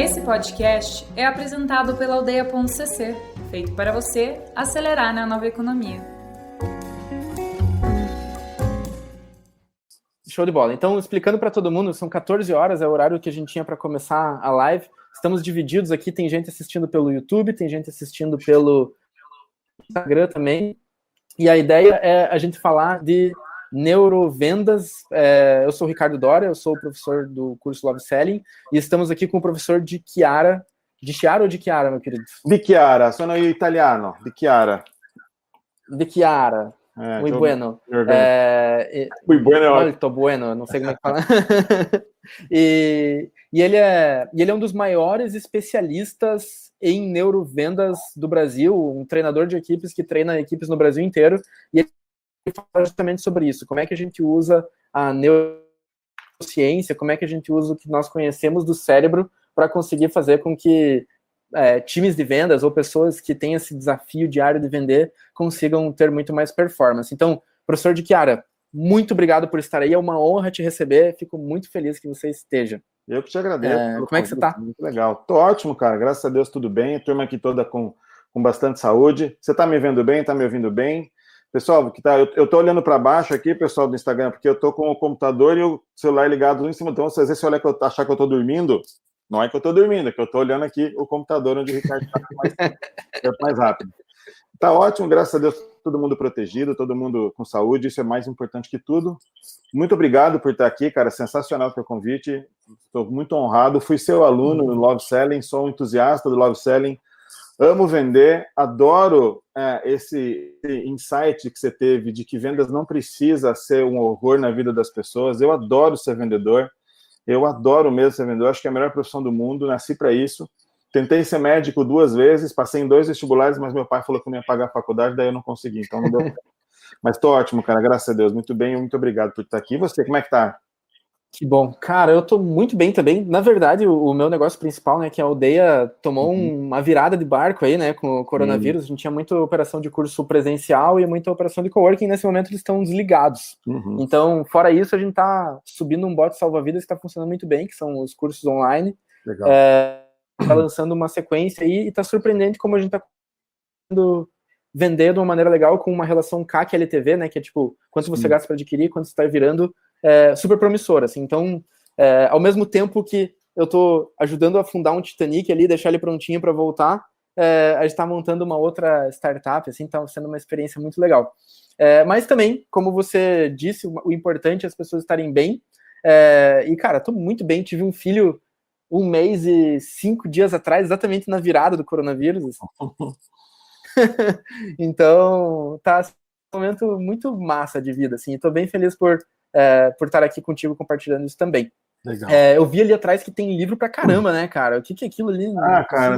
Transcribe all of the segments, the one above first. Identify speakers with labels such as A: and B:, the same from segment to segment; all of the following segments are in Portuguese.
A: Esse podcast é apresentado pela Aldeia.cc, feito para você acelerar na nova economia.
B: Show de bola. Então, explicando para todo mundo, são 14 horas, é o horário que a gente tinha para começar a live. Estamos divididos aqui, tem gente assistindo pelo YouTube, tem gente assistindo pelo Instagram também. E a ideia é a gente falar de neurovendas. Eu sou o Ricardo Doria, eu sou o professor do curso Love Selling, e estamos aqui com o professor de Chiara. De Chiara ou de Chiara, meu querido?
C: Di Chiara, sono italiano, Di Chiara.
B: De Chiara. Muy bueno.
C: Muy bueno.
B: Molto bueno, não sei como é que fala. E ele é um dos maiores especialistas em neurovendas do Brasil, um treinador de equipes que treina equipes no Brasil inteiro, e ele fala justamente sobre isso, como é que a gente usa a neurociência, como é que a gente usa o que nós conhecemos do cérebro para conseguir fazer com que times de vendas ou pessoas que têm esse desafio diário de vender consigam ter muito mais performance. Então, professor de Chiara, muito obrigado por estar aí, é uma honra te receber, fico muito feliz que você esteja.
C: Eu que te agradeço.
B: Como é que você tá?
C: Muito legal. Tô ótimo, cara, graças a Deus tudo bem, a turma aqui toda com bastante saúde. Você tá me vendo bem, tá me ouvindo bem? Pessoal, eu tô olhando para baixo aqui, pessoal do Instagram, porque eu tô com o computador e o celular ligado em cima, então às vezes você olha que eu achar que eu tô dormindo, não é que eu tô dormindo, é que eu tô olhando aqui o computador onde o Ricardo tá mais rápido. Tá ótimo, graças a Deus, todo mundo protegido, todo mundo com saúde, isso é mais importante que tudo. Muito obrigado por estar aqui, cara, sensacional o teu convite, estou muito honrado, fui seu aluno no Love Selling, sou um entusiasta do Love Selling, amo vender, adoro esse insight que você teve de que vendas não precisa ser um horror na vida das pessoas, eu adoro ser vendedor, eu adoro mesmo ser vendedor, acho que é a melhor profissão do mundo, nasci para isso. Tentei ser médico 2 vezes, passei em 2 vestibulares, mas meu pai falou que eu não ia pagar a faculdade, daí eu não consegui, então não deu certo. Mas tô ótimo, cara, graças a Deus, muito bem, muito obrigado por estar aqui. E você, como é que tá?
B: Que bom. Cara, eu tô muito bem também. Na verdade, o meu negócio principal, né, que a Aldeia tomou uma virada de barco aí, né, com o coronavírus. A gente tinha muita operação de curso presencial e muita operação de coworking. Nesse momento eles estão desligados. Então, fora isso, a gente tá subindo um bote salva-vidas que tá funcionando muito bem, que são os cursos online.
C: Legal.
B: Tá lançando uma sequência aí e tá surpreendente como a gente tá conseguindo vender de uma maneira legal com uma relação CAC-LTV, né, que é tipo, quanto você gasta para adquirir, quanto você tá virando, super promissora, assim. Então, ao mesmo tempo que eu tô ajudando a fundar um Titanic ali, deixar ele prontinho para voltar, a gente tá montando uma outra startup, assim, tá sendo uma experiência muito legal. Mas também, como você disse, o importante é as pessoas estarem bem, e cara, tô muito bem, tive um filho 1 mês e 5 dias atrás, exatamente na virada do coronavírus. Então, tá um momento muito massa de vida, assim. Tô bem feliz por estar aqui contigo compartilhando isso também.
C: Legal.
B: Eu vi ali atrás que tem livro pra caramba, né, cara? O que é aquilo ali?
C: Cara,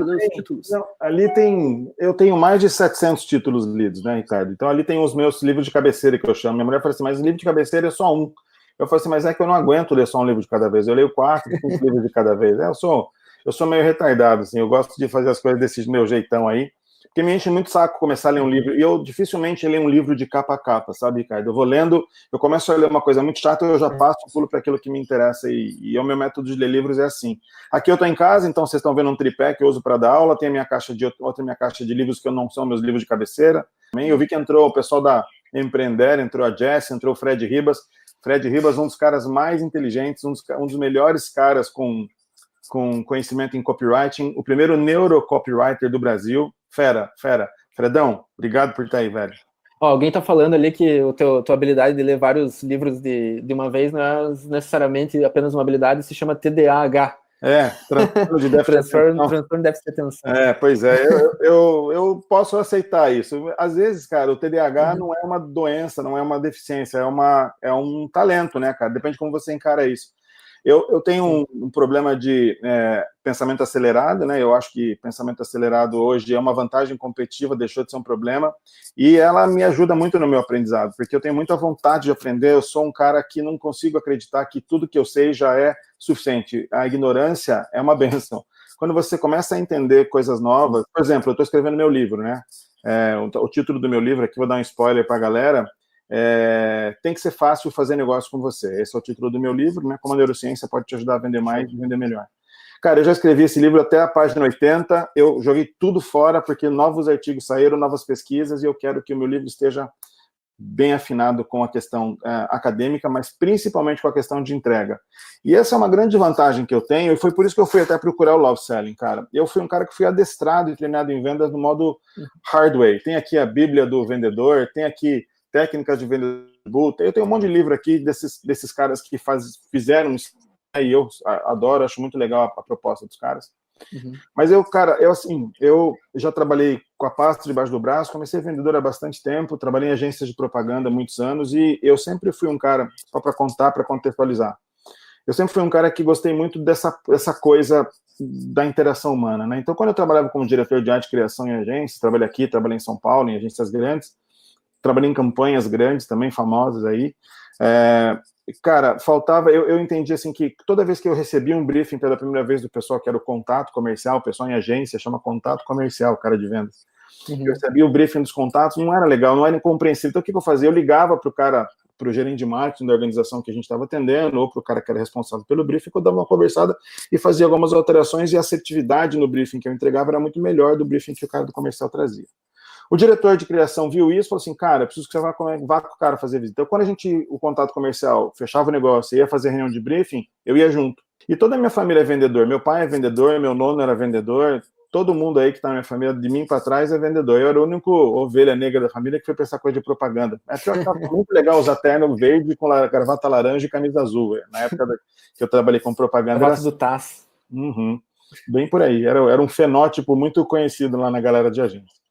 C: eu tenho mais de 700 títulos lidos, né, Ricardo? Então ali tem os meus livros de cabeceira, que eu chamo. Minha mulher fala assim, mas o livro de cabeceira é só um. Eu falei assim, mas é que eu não aguento ler só um livro de cada vez. Eu leio 4, 5 livros de cada vez. Eu sou meio retardado, assim. Eu gosto de fazer as coisas desse meu jeitão aí, porque me enche muito saco começar a ler um livro. E eu dificilmente leio um livro de capa a capa, sabe, Ricardo? Eu vou lendo, eu começo a ler uma coisa muito chata, eu já passo, pulo para aquilo que me interessa. E o meu método de ler livros é assim. Aqui eu estou em casa, então vocês estão vendo um tripé que eu uso para dar aula. Tem a minha caixa de livros que não são meus livros de cabeceira. Eu vi que entrou o pessoal da Empreender, entrou a Jess, entrou o Fred Ribas. Fred Ribas, um dos caras mais inteligentes, um dos melhores caras com conhecimento em copywriting, o primeiro neurocopywriter do Brasil. Fera. Fredão, obrigado por estar aí, velho.
B: Alguém tá falando ali que tua habilidade de ler vários livros de uma vez não é necessariamente apenas uma habilidade, se chama TDAH.
C: Transtorno de déficit de atenção.
B: Transtorno de déficit de atenção.
C: Pois é, eu posso aceitar isso. Às vezes, cara, o TDAH não é uma doença, não é uma deficiência, é um talento, né, cara? Depende de como você encara isso. Eu tenho um problema de pensamento acelerado, né? Eu acho que pensamento acelerado hoje é uma vantagem competitiva, deixou de ser um problema, e ela me ajuda muito no meu aprendizado, porque eu tenho muita vontade de aprender, eu sou um cara que não consigo acreditar que tudo que eu sei já é suficiente. A ignorância é uma bênção. Quando você começa a entender coisas novas, por exemplo, eu estou escrevendo meu livro, né? O título do meu livro, aqui vou dar um spoiler para a galera, tem que ser fácil fazer negócio com você. Esse é o título do meu livro, né? Como a neurociência pode te ajudar a vender mais e vender melhor. Cara, eu já escrevi esse livro até a página 80, eu joguei tudo fora, porque novos artigos saíram, novas pesquisas, e eu quero que o meu livro esteja bem afinado com a questão acadêmica, mas principalmente com a questão de entrega. E essa é uma grande vantagem que eu tenho, e foi por isso que eu fui até procurar o Love Selling, cara. Eu fui um cara que fui adestrado e treinado em vendas no modo hard way. Tem aqui a Bíblia do vendedor, tem aqui técnicas de vendedor, eu tenho um monte de livro aqui desses caras que fizeram isso, e eu adoro, acho muito legal a proposta dos caras.
B: Uhum.
C: Mas eu já trabalhei com a pasta debaixo do braço, comecei vendedor há bastante tempo, trabalhei em agências de propaganda há muitos anos, e eu sempre fui um cara, só para contar, para contextualizar, eu sempre fui um cara que gostei muito dessa coisa da interação humana, né? Então, quando eu trabalhava como diretor de arte e criação em agências, trabalhei aqui, trabalhei em São Paulo, em agências grandes, trabalhei em campanhas grandes também, famosas aí, cara, faltava, eu entendi assim que toda vez que eu recebia um briefing pela primeira vez do pessoal que era o contato comercial, o pessoal em agência chama contato comercial, cara de vendas. Uhum. Eu recebia o briefing dos contatos, não era legal, não era incompreensível. Então o que eu fazia? Eu ligava para o gerente de marketing da organização que a gente estava atendendo, ou para o cara que era responsável pelo briefing, eu dava uma conversada e fazia algumas alterações, e a assertividade no briefing que eu entregava era muito melhor do briefing que o cara do comercial trazia. O diretor de criação viu isso e falou assim, cara, preciso que você vá com o cara fazer visita. Então, quando o contato comercial fechava o negócio e ia fazer reunião de briefing, eu ia junto. E toda a minha família é vendedor. Meu pai é vendedor, meu nono era vendedor, todo mundo aí que está na minha família, de mim para trás, é vendedor. Eu era o único ovelha negra da família que foi pensar coisa de propaganda. É pior que estava muito legal usar terno verde com gravata laranja e camisa azul. Na época que eu trabalhei com propaganda.
B: Gravata do TAS.
C: Uhum. Bem por aí. Era um fenótipo muito conhecido lá na galera de agência.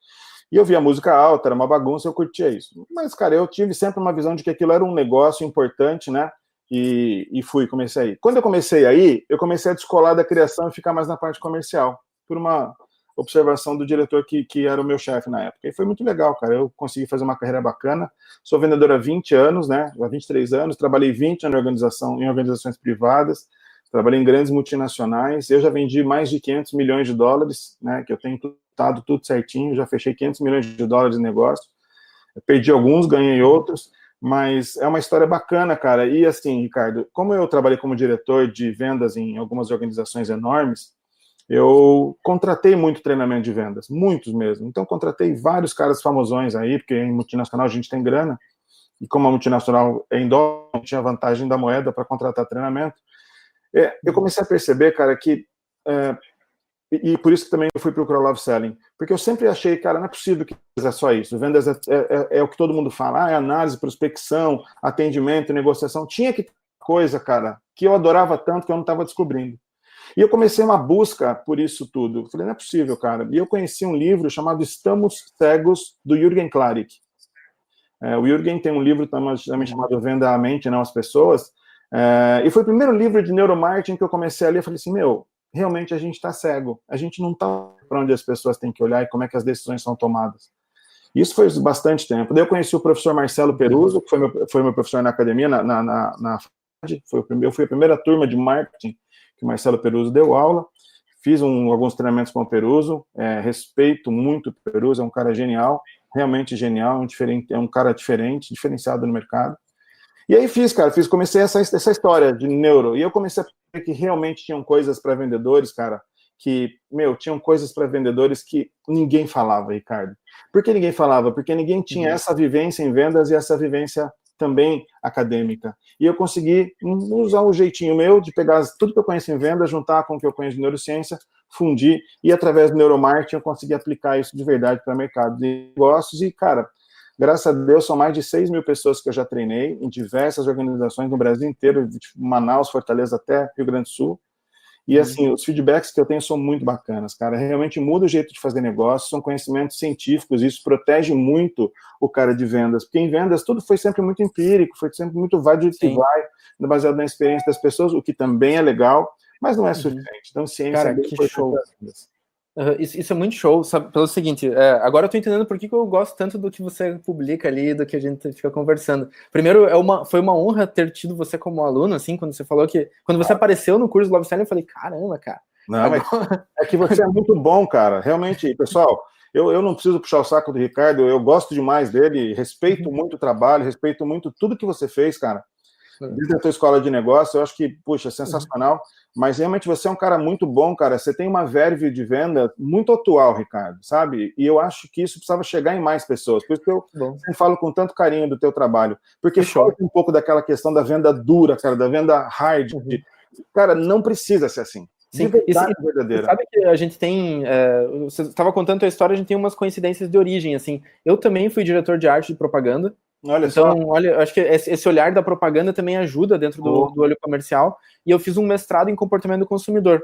C: E eu via música alta, era uma bagunça, eu curtia isso. Mas, cara, eu tive sempre uma visão de que aquilo era um negócio importante, né? E comecei aí. Quando eu comecei aí, eu comecei a descolar da criação e ficar mais na parte comercial, por uma observação do diretor que era o meu chefe na época. E foi muito legal, cara. Eu consegui fazer uma carreira bacana. Sou vendedor há 20 anos, né? Há 23 anos, trabalhei 20 anos em organizações privadas, trabalhei em grandes multinacionais. Eu já vendi mais de 500 milhões de dólares, né? Que eu tenho tudo certinho, já fechei 500 milhões de dólares de negócio, eu perdi alguns, ganhei outros, mas é uma história bacana, cara. E assim, Ricardo, como eu trabalhei como diretor de vendas em algumas organizações enormes, eu contratei muito treinamento de vendas, muitos mesmo. Então, contratei vários caras famosões aí, porque em multinacional a gente tem grana, e como a multinacional é em dólar, tinha vantagem da moeda para contratar treinamento. Eu comecei a perceber, cara, que e por isso que também eu fui procurar o Love Selling, porque eu sempre achei, cara, não é possível que é só isso. Vendas é o que todo mundo fala, é análise, prospecção, atendimento, negociação. Tinha que ter coisa, cara, que eu adorava tanto que eu não estava descobrindo. E eu comecei uma busca por isso tudo. Falei, não é possível, cara. E eu conheci um livro chamado Estamos Cegos, do Jürgen Klarik. O Jürgen tem um livro também chamado Venda a Mente, não as Pessoas. E foi o primeiro livro de neuromarketing que eu comecei a ler. Eu falei assim, realmente a gente está cego, a gente não está para onde as pessoas têm que olhar e como é que as decisões são tomadas. Isso foi bastante tempo. Daí eu conheci o professor Marcelo Peruso, que foi meu professor na academia, na faculdade. Eu fui a primeira turma de marketing que o Marcelo Peruso deu aula, fiz alguns treinamentos com o Peruso, respeito muito o Peruso, é um cara genial, realmente genial, é um cara diferente, diferenciado no mercado. E aí comecei essa história de neuro, e eu comecei a ver que realmente tinham coisas para vendedores, cara, tinham coisas para vendedores que ninguém falava, Ricardo. Por que ninguém falava? Porque ninguém tinha essa vivência em vendas e essa vivência também acadêmica. E eu consegui usar um jeitinho meu de pegar tudo que eu conheço em vendas, juntar com o que eu conheço de neurociência, fundir, e através do neuromarketing eu consegui aplicar isso de verdade para o mercado de negócios. E, cara, graças a Deus, são mais de 6 mil pessoas que eu já treinei em diversas organizações no Brasil inteiro, de Manaus, Fortaleza até Rio Grande do Sul. E, assim, os feedbacks que eu tenho são muito bacanas, cara. Realmente muda o jeito de fazer negócio, são conhecimentos científicos, isso protege muito o cara de vendas, porque em vendas tudo foi sempre muito empírico, foi sempre muito vai do que vai, baseado na experiência das pessoas, o que também é legal, mas não é suficiente. Então, ciência
B: cara,
C: é bem
B: que show. Isso é muito show, sabe? Pelo seguinte, agora eu tô entendendo por que eu gosto tanto do que você publica ali, do que a gente fica conversando. Primeiro, foi uma honra ter tido você como aluno, assim, quando você falou quando você apareceu no curso do Love Selling, eu falei, caramba, cara.
C: Não, agora... é que você é muito bom, cara. Realmente, pessoal, eu não preciso puxar o saco do Ricardo, eu gosto demais dele, respeito muito o trabalho, respeito muito tudo que você fez, cara. desde a tua escola de negócio, eu acho que, puxa, sensacional, mas realmente você é um cara muito bom, cara, você tem uma verve de venda muito atual, Ricardo, sabe? E eu acho que isso precisava chegar em mais pessoas, por isso que eu sempre falo com tanto carinho do teu trabalho, porque falta um pouco daquela questão da venda dura, cara, da venda hard, cara, não precisa ser assim.
B: Sim, verdadeira. Sabe que a gente tem, você estava contando a história, a gente tem umas coincidências de origem, assim, eu também fui diretor de arte de propaganda, olha, acho que esse olhar da propaganda também ajuda dentro do olho comercial, e eu fiz um mestrado em comportamento do consumidor.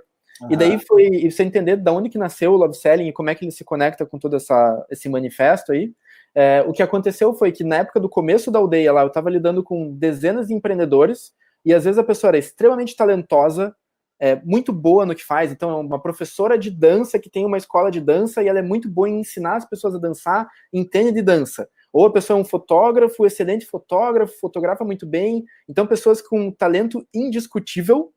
B: E daí foi você entender de onde que nasceu o Love Selling e como é que ele se conecta com todo esse manifesto aí. O que aconteceu foi que na época do começo da aldeia lá, eu estava lidando com dezenas de empreendedores, e às vezes a pessoa era extremamente talentosa, muito boa no que faz, então é uma professora de dança que tem uma escola de dança e ela é muito boa em ensinar as pessoas a dançar, entende de dança. Ou a pessoa é um fotógrafo, excelente fotógrafo, fotografa muito bem. Então, pessoas com talento indiscutível,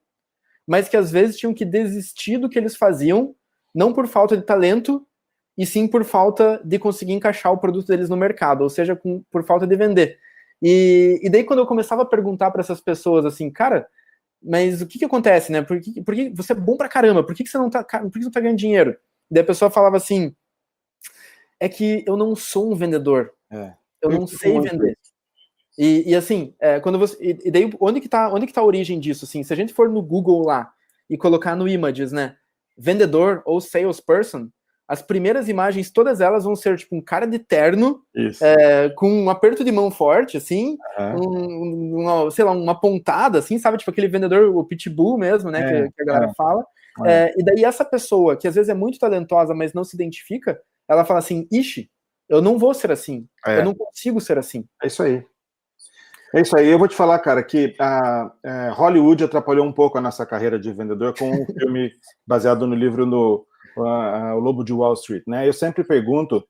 B: mas que às vezes tinham que desistir do que eles faziam, não por falta de talento, e sim por falta de conseguir encaixar o produto deles no mercado, ou seja, por falta de vender. E daí, quando eu começava a perguntar para essas pessoas assim, cara, mas o que acontece, né? Por que você é bom pra caramba? Por que você não tá ganhando dinheiro? Daí a pessoa falava assim, é que eu não sou um vendedor. Eu não sei vender. E assim, quando você. E daí, onde que tá a origem disso? Assim, se a gente for no Google lá e colocar no Images, né? Vendedor ou salesperson, as primeiras imagens, todas elas vão ser tipo um cara de terno, com um aperto de mão forte, assim, sei lá, uma pontada, assim, sabe? Tipo aquele vendedor, o pitbull mesmo, né? Que a galera fala. E daí essa pessoa, que às vezes é muito talentosa, mas não se identifica, ela fala assim, ixi, eu não vou ser assim. Eu não consigo ser assim.
C: É isso aí. É isso aí. Eu vou te falar, cara, que Hollywood atrapalhou um pouco a nossa carreira de vendedor com um filme baseado no livro O Lobo de Wall Street, né? Eu sempre pergunto,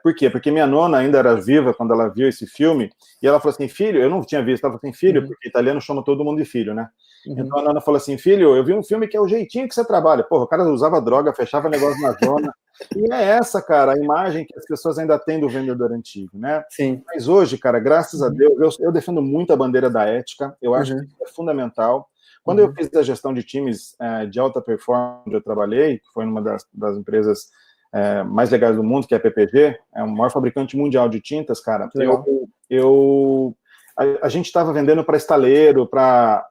C: por quê? Porque minha nona ainda era viva quando ela viu esse filme, e ela falou assim, filho, eu não tinha visto, ela falou assim, filho, porque italiano chama todo mundo de filho, né? Então a nona falou assim, filho, eu vi um filme que é o jeitinho que você trabalha. Porra, o cara usava droga, fechava negócio na zona. E é essa, cara, a imagem que as pessoas ainda têm do vendedor antigo, né?
B: Sim.
C: Mas hoje, cara, graças a Deus, eu defendo muito a bandeira da ética, eu acho que isso é fundamental. Quando eu fiz a gestão de times de alta performance, onde eu trabalhei, que foi numa das empresas mais legais do mundo, que é a PPG, é o maior fabricante mundial de tintas, cara, a gente estava vendendo para estaleiro, para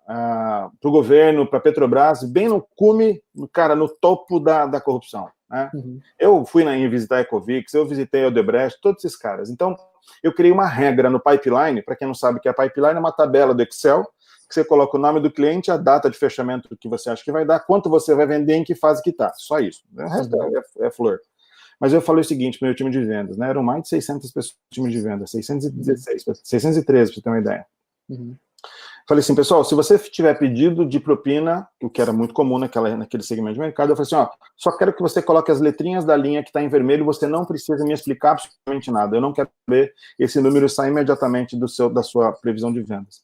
C: o governo, para Petrobras, bem no cume, cara, no topo da corrupção. Né? Eu fui visitar a Ecovix, eu visitei a Odebrecht, todos esses caras. Então, eu criei uma regra no pipeline, para quem não sabe o que é pipeline, é uma tabela do Excel, que você coloca o nome do cliente, a data de fechamento que você acha que vai dar, quanto você vai vender, em que fase que está. Só isso. O resto é flor. Mas eu falei o seguinte para o meu time de vendas, né? Eram mais de 600 pessoas no time de vendas, 613, para você ter uma ideia. Falei assim, pessoal, se você tiver pedido de propina, o que era muito comum naquele segmento de mercado, eu falei assim, só quero que você coloque as letrinhas da linha que está em vermelho, você não precisa me explicar absolutamente nada, eu não quero saber, esse número sai imediatamente da sua previsão de vendas.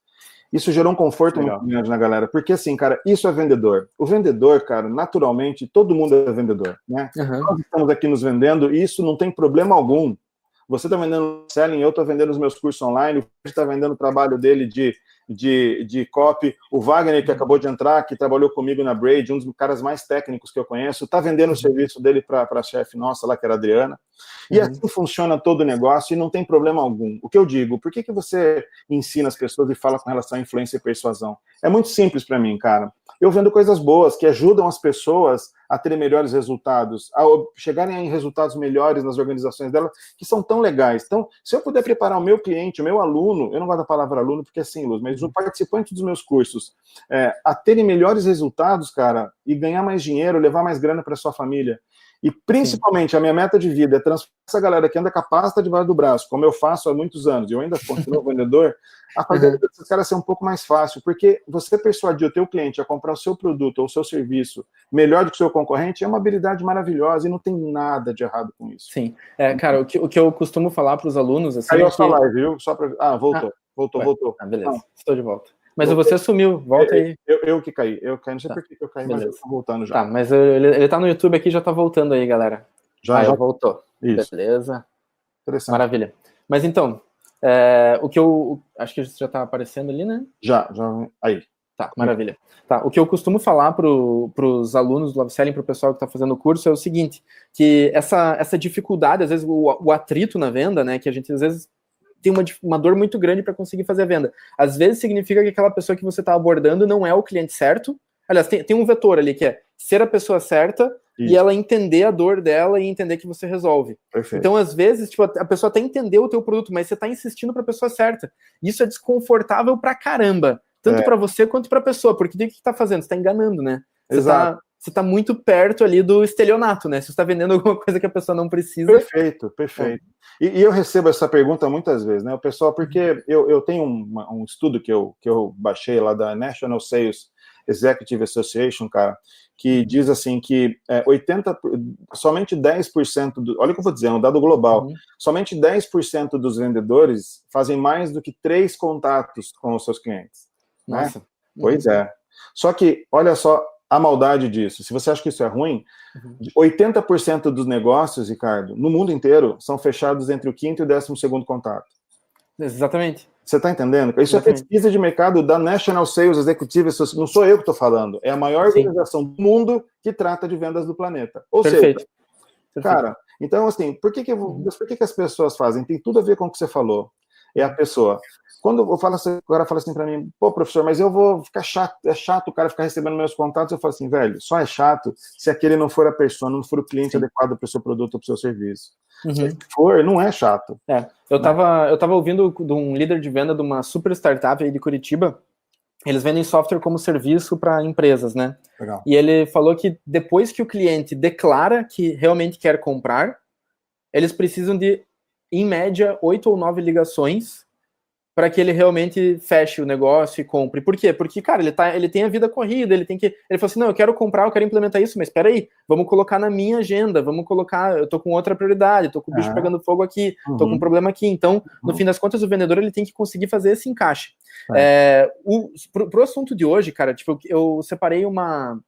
C: Isso gerou um conforto muito grande na galera, porque assim, cara, isso é vendedor. O vendedor, cara, naturalmente, todo mundo é vendedor, né? Nós estamos aqui nos vendendo e isso não tem problema algum. Você está vendendo selling, eu estou vendendo os meus cursos online, o Fred está vendendo o trabalho dele de copy, o Wagner, que acabou de entrar, que trabalhou comigo na Braid, um dos caras mais técnicos que eu conheço, está vendendo o serviço dele para a chefe nossa lá, que era a Adriana. E assim funciona todo o negócio e não tem problema algum. O que eu digo, por que você ensina as pessoas e fala com relação à influência e persuasão? É muito simples para mim, cara. Eu vendo coisas boas que ajudam as pessoas a terem melhores resultados, a chegarem em resultados melhores nas organizações delas, que são tão legais. Então, se eu puder preparar o meu cliente, o meu aluno, eu não gosto da palavra aluno porque é assim, Luz, mas o participante dos meus cursos, a terem melhores resultados, cara, e ganhar mais dinheiro, levar mais grana para sua família. E principalmente a minha meta de vida é transformar essa galera que anda com a pasta debaixo do braço, como eu faço há muitos anos, e eu ainda continuo vendedor, a fazer esses caras ser um pouco mais fácil, porque você persuadir o teu cliente a comprar o seu produto ou o seu serviço melhor do que o seu concorrente é uma habilidade maravilhosa e não tem nada de errado com isso.
B: Sim. Cara, o que eu costumo falar para os alunos... Assim,
C: caiu a sua live, viu? Só pra... voltou.
B: Beleza, estou de volta. Mas você sumiu, volta aí.
C: Eu que caí, não sei por que eu caí, beleza. Mas eu tô voltando já.
B: Tá, mas ele tá no YouTube aqui, já tá voltando aí, galera. Já voltou.
C: Isso.
B: Beleza.
C: Interessante.
B: Maravilha. Mas então, O que eu... Acho que já tá aparecendo ali, né?
C: Já. Aí.
B: Tá, maravilha. Tá, o que eu costumo falar para os alunos do Love Selling, para o pessoal que está fazendo o curso, é o seguinte, que essa dificuldade, às vezes o atrito na venda, né, que a gente às vezes tem uma dor muito grande para conseguir fazer a venda. Às vezes significa que aquela pessoa que você está abordando não é o cliente certo. Aliás, tem um vetor ali que é ser a pessoa certa e ela entender a dor dela e entender que você resolve.
C: Perfeito.
B: Então, às vezes, tipo, a pessoa até entendeu o teu produto, mas você está insistindo para a pessoa certa. Isso é desconfortável pra caramba. Tanto para você quanto para a pessoa, porque o que você está fazendo? Você está enganando, né? Você está muito perto ali do estelionato, né? Você está vendendo alguma coisa que a pessoa não precisa.
C: Perfeito. E eu recebo essa pergunta muitas vezes, né? O pessoal, porque eu tenho um estudo que eu baixei lá da National Sales Executive Association, cara, que diz assim que somente 10% olha o que eu vou dizer, é um dado global, somente 10% dos vendedores fazem mais do que 3 contatos com os seus clientes.
B: Nossa.
C: Né? Pois é. Só que, olha só a maldade disso. Se você acha que isso é ruim, 80% dos negócios, Ricardo, no mundo inteiro, são fechados entre o 5º e o 12º contato.
B: Exatamente.
C: Você está entendendo? Isso é pesquisa de mercado da National Sales Executive Association. Não sou eu que estou falando. É a maior organização do mundo que trata de vendas do planeta. Ou seja, cara, então assim, por que as pessoas fazem? Tem tudo a ver com o que você falou. É a pessoa... Quando eu falo assim, o cara fala assim para mim, pô, professor, mas eu vou ficar chato, é chato o cara ficar recebendo meus contatos. Eu falo assim, velho, só é chato se aquele não for a pessoa, não for o cliente adequado para o seu produto ou para o seu serviço. Se for, não é chato.
B: Eu tava ouvindo de um líder de venda de uma super startup aí de Curitiba. Eles vendem software como serviço para empresas, né?
C: Legal.
B: E ele falou que depois que o cliente declara que realmente quer comprar, eles precisam de, em média, 8 ou 9 ligações para que ele realmente feche o negócio e compre. Por quê? Porque, cara, ele tem a vida corrida, ele falou assim, não, eu quero comprar, eu quero implementar isso, mas espera aí, vamos colocar na minha agenda, eu tô com outra prioridade, tô com o bicho pegando fogo aqui, tô com um problema aqui. Então, no fim das contas, o vendedor, ele tem que conseguir fazer esse encaixe. Pro assunto de hoje, cara, tipo, eu separei uma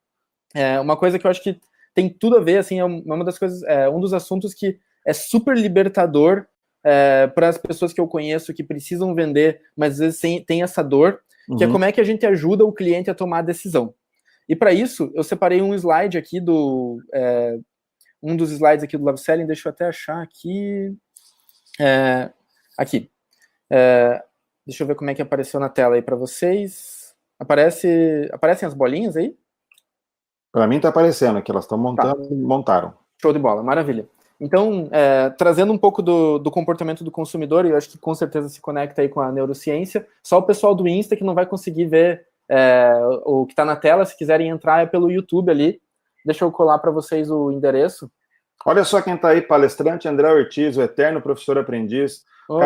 B: coisa que eu acho que tem tudo a ver, assim, é uma das coisas, um dos assuntos que é super libertador para as pessoas que eu conheço que precisam vender, mas às vezes tem essa dor, que é como é que a gente ajuda o cliente a tomar a decisão. E para isso, eu separei um slide aqui um dos slides aqui do Love Selling, deixa eu até achar aqui. Aqui. Deixa eu ver como é que apareceu na tela aí para vocês. Aparecem as bolinhas aí?
C: Para mim tá aparecendo que elas estão montando, montaram.
B: Show de bola, maravilha. Então, trazendo um pouco do comportamento do consumidor, e eu acho que com certeza se conecta aí com a neurociência, só o pessoal do Insta que não vai conseguir ver o que está na tela, se quiserem entrar é pelo YouTube ali. Deixa eu colar para vocês o endereço.
C: Olha só quem está aí, palestrante André Ortiz, o eterno professor aprendiz. O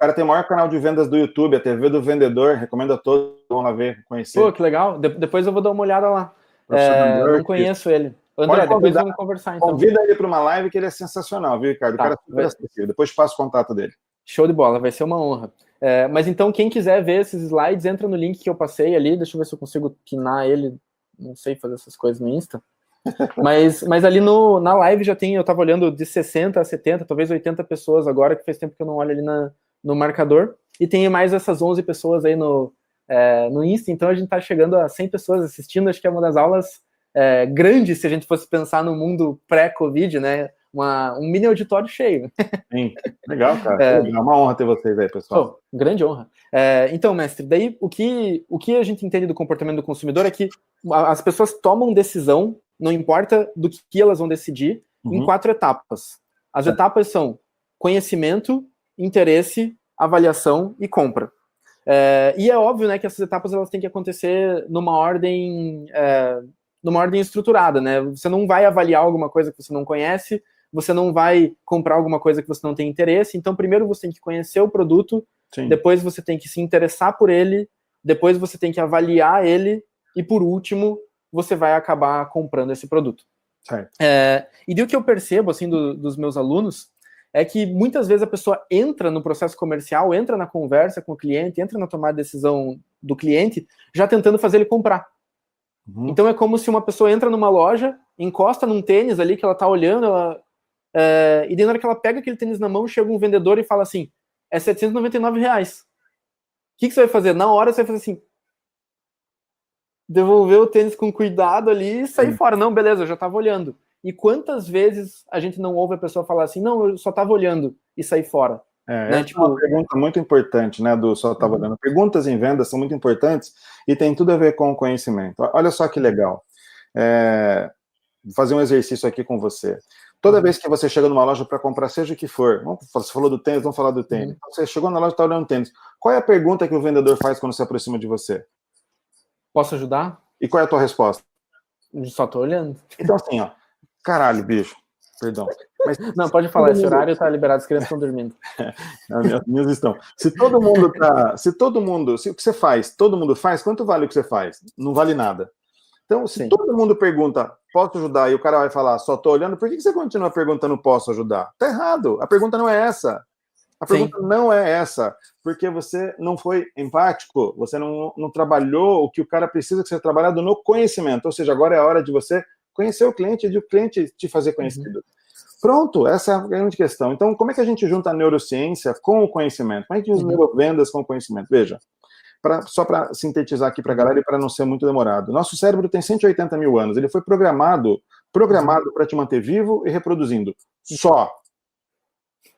C: cara tem o maior canal de vendas do YouTube, a TV do Vendedor, recomendo a todos, vão lá ver, conhecer.
B: Pô, que legal, depois eu vou dar uma olhada lá. Não conheço ele. André, depois vamos conversar, então.
C: Convida ele para uma live que ele é sensacional, viu, Ricardo? O cara é super acessível. Depois passa o contato dele.
B: Show de bola, vai ser uma honra. Mas então, quem quiser ver esses slides, entra no link que eu passei ali. Deixa eu ver se eu consigo pinar ele. Não sei fazer essas coisas no Insta. Mas ali na live já tem, eu tava olhando de 60 a 70, talvez 80 pessoas agora, que faz tempo que eu não olho ali no marcador. E tem mais essas 11 pessoas aí no Insta. Então a gente tá chegando a 100 pessoas assistindo. Acho que é uma das aulas grande, se a gente fosse pensar no mundo pré-Covid, né? Um mini auditório cheio.
C: Sim, legal, cara. É uma honra ter vocês aí, pessoal.
B: Grande honra. Então, mestre, daí o que a gente entende do comportamento do consumidor é que as pessoas tomam decisão, não importa do que elas vão decidir, em 4 etapas. As etapas são conhecimento, interesse, avaliação e compra. E é óbvio, né, que essas etapas elas têm que acontecer numa ordem estruturada, né? Você não vai avaliar alguma coisa que você não conhece, você não vai comprar alguma coisa que você não tem interesse. Então, primeiro você tem que conhecer o produto, depois você tem que se interessar por ele, depois você tem que avaliar ele e, por último, você vai acabar comprando esse produto.
C: Certo.
B: E do que eu percebo, assim, dos meus alunos, é que muitas vezes a pessoa entra no processo comercial, entra na conversa com o cliente, entra na tomada de decisão do cliente, já tentando fazer ele comprar. Então é como se uma pessoa entra numa loja, encosta num tênis ali que ela tá olhando, e daí na hora que ela pega aquele tênis na mão, chega um vendedor e fala assim, é R$799. O que você vai fazer? Na hora você vai fazer assim, devolver o tênis com cuidado ali e sair fora. Não, beleza, eu já estava olhando. E quantas vezes a gente não ouve a pessoa falar assim, não, eu só estava olhando e sair fora? Né?
C: Essa é uma pergunta muito importante, né, do só estava olhando. Perguntas em vendas são muito importantes e tem tudo a ver com o conhecimento. Olha só que legal. Vou fazer um exercício aqui com você. Toda vez que você chega numa loja para comprar, seja o que for, você falou do tênis, vamos falar do tênis. Você chegou na loja e está olhando tênis. Qual é a pergunta que o vendedor faz quando se aproxima de você?
B: Posso ajudar?
C: E qual é a tua resposta?
B: Só tô olhando.
C: Então assim, ó, caralho, bicho, perdão. Mas,
B: não, pode falar, esse horário tá liberado, as crianças estão dormindo.
C: As minhas estão. Se o que você faz, todo mundo faz, quanto vale o que você faz? Não vale nada. Então, se todo mundo pergunta, posso ajudar, e o cara vai falar, só tô olhando, por que você continua perguntando, posso ajudar? Tá errado, a pergunta não é essa. A pergunta não é essa, porque você não foi empático, você não trabalhou o que o cara precisa que seja trabalhado no conhecimento, ou seja, agora é a hora de você conhecer o cliente e de o cliente te fazer conhecido. Pronto, essa é a grande questão. Então, como é que a gente junta a neurociência com o conhecimento? Como é que os neurovendas com o conhecimento? Veja, só para sintetizar aqui para a galera e para não ser muito demorado. Nosso cérebro tem 180 mil anos, ele foi programado para te manter vivo e reproduzindo. Só.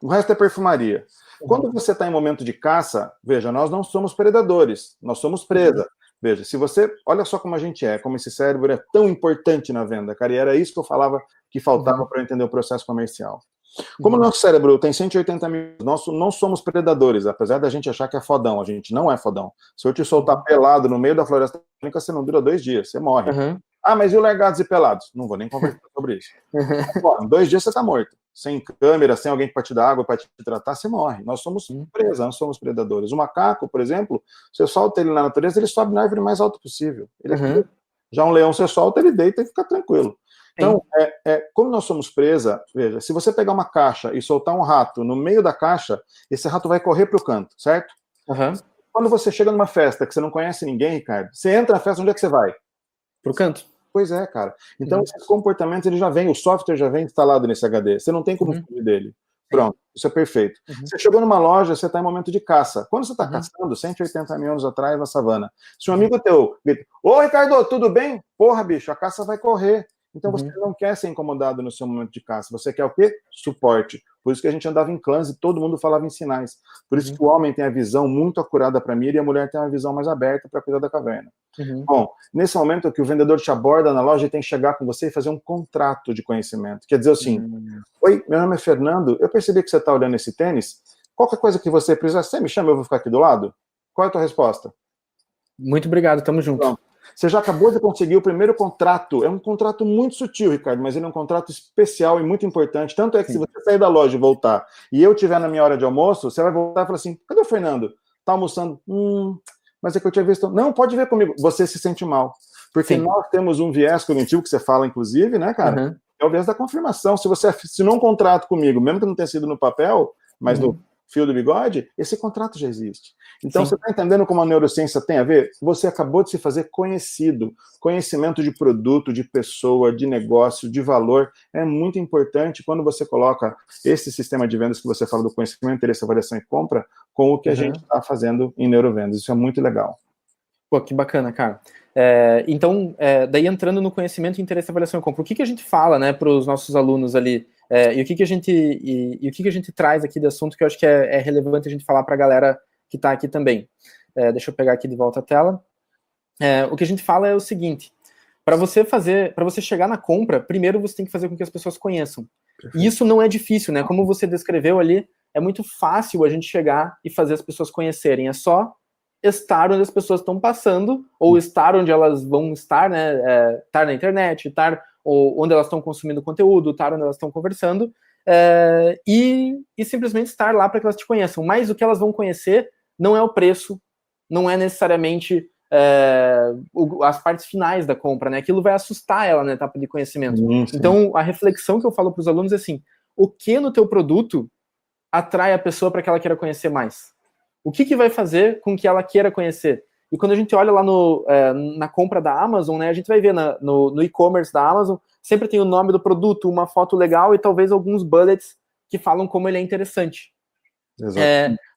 C: O resto é perfumaria. Quando você está em momento de caça, veja, nós não somos predadores, nós somos presa. Veja, se você... Olha só como a gente como esse cérebro é tão importante na venda, cara, e era isso que eu falava que faltava para entender o processo comercial. Como o nosso cérebro tem 180 mil, nós não somos predadores, apesar da gente achar que é fodão, a gente não é fodão. Se eu te soltar pelado no meio da floresta, você não dura 2 dias, você morre. Ah, mas e o largados e pelados? Não vou nem conversar sobre isso. Bom, em 2 dias você está morto. Sem câmera, sem alguém para te dar água, para te tratar, você morre. Nós somos presa, não somos predadores. O macaco, por exemplo, você solta ele na natureza, ele sobe na árvore mais alta possível. Já um leão, você solta, ele deita e fica tranquilo. Então, como nós somos presa, veja, se você pegar uma caixa e soltar um rato no meio da caixa, esse rato vai correr para o canto, certo? Quando você chega numa festa que você não conhece ninguém, Ricardo, você entra na festa, onde é que você vai?
B: Pro canto.
C: Pois é, cara. Então, esses comportamentos, ele já vem, o software já vem instalado nesse HD. Você não tem como fugir dele. Pronto, isso é perfeito. Você chegou numa loja, você está em momento de caça. Quando você está caçando, 180 mil anos atrás, na savana, se um amigo teu grita, ô, Ricardo, tudo bem? Porra, bicho, a caça vai correr. Então, você não quer ser incomodado no seu momento de caça. Você quer o quê? Suporte. Por isso que a gente andava em clãs e todo mundo falava em sinais. Por isso que o homem tem a visão muito acurada para mira e a mulher tem uma visão mais aberta para cuidar da caverna. Bom, nesse momento que o vendedor te aborda na loja, ele tem que chegar com você e fazer um contrato de conhecimento. Quer dizer assim, oi, meu nome é Fernando, eu percebi que você está olhando esse tênis, qualquer coisa que você precisar, você me chama, eu vou ficar aqui do lado? Qual é a tua resposta?
B: Muito obrigado, tamo junto.
C: Pronto. Você já acabou de conseguir o primeiro contrato. É um contrato muito sutil, Ricardo, mas ele é um contrato especial e muito importante. Tanto é que se você sair da loja e voltar, e eu estiver na minha hora de almoço, você vai voltar e falar assim, cadê o Fernando? Tá almoçando? Mas é que eu tinha visto... Não, pode ver comigo. Você se sente mal. Porque nós temos um viés cognitivo, que você fala, inclusive, né, cara? É o viés da confirmação. Se você assinou um contrato comigo, mesmo que não tenha sido no papel, mas no fio do bigode, esse contrato já existe. Então, você está entendendo como a neurociência tem a ver? Você acabou de se fazer conhecido. Conhecimento de produto, de pessoa, de negócio, de valor. É muito importante quando você coloca esse sistema de vendas que você fala do conhecimento, interesse, avaliação e compra, com o que a gente está fazendo em neurovendas. Isso é muito legal.
B: Pô, que bacana, cara. Então, daí entrando no conhecimento, interesse, avaliação e compra, o que a gente fala, né, para os nossos alunos ali, e o que a gente traz aqui de assunto que eu acho que é relevante a gente falar para a galera que está aqui também. Deixa eu pegar aqui de volta a tela. O que a gente fala é o seguinte, para você chegar na compra, primeiro você tem que fazer com que as pessoas conheçam. Perfeito. E isso não é difícil, né? Como você descreveu ali, é muito fácil a gente chegar e fazer as pessoas conhecerem. É só estar onde as pessoas estão passando, ou estar onde elas vão estar, né? Estar na internet, estar onde elas estão consumindo conteúdo, estar onde elas estão conversando, e simplesmente estar lá para que elas te conheçam. Mas o que elas vão conhecer não é o preço, não é necessariamente as partes finais da compra, né? Aquilo vai assustar ela na etapa de conhecimento. Sim. Então, a reflexão que eu falo para os alunos é assim, o que no teu produto atrai a pessoa para que ela queira conhecer mais? O que vai fazer com que ela queira conhecer? E quando a gente olha lá na compra da Amazon, né, a gente vai ver no e-commerce da Amazon, sempre tem o nome do produto, uma foto legal e talvez alguns bullets que falam como ele é interessante.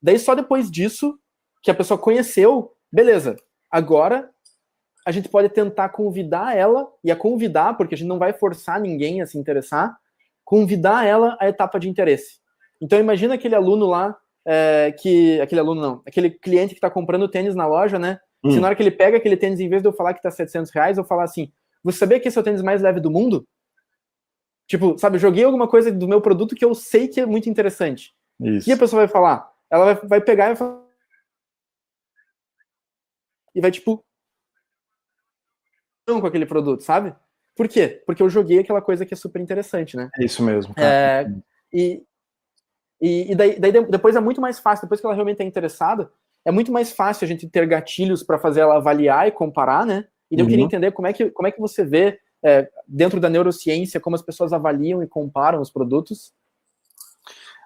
B: Daí só depois disso, que a pessoa conheceu, beleza, agora a gente pode tentar convidar ela, e a convidar, porque a gente não vai forçar ninguém a se interessar, convidar ela à etapa de interesse. Então imagina aquele aluno lá, aquele cliente que está comprando tênis na loja, né? Se na hora que ele pega aquele tênis, em vez de eu falar que tá R$700, eu falar assim, você sabia que esse é o tênis mais leve do mundo? Tipo, sabe, eu joguei alguma coisa do meu produto que eu sei que é muito interessante.
C: Isso.
B: E a pessoa vai falar? Ela vai pegar e vai falar... E vai, tipo... com aquele produto, sabe? Por quê? Porque eu joguei aquela coisa que é super interessante, né?
C: É isso mesmo, cara.
B: E daí depois é muito mais fácil, depois que ela realmente é interessada, é muito mais fácil a gente ter gatilhos para fazer ela avaliar e comparar, né? E eu queria entender como é que você vê, dentro da neurociência, como as pessoas avaliam e comparam os produtos.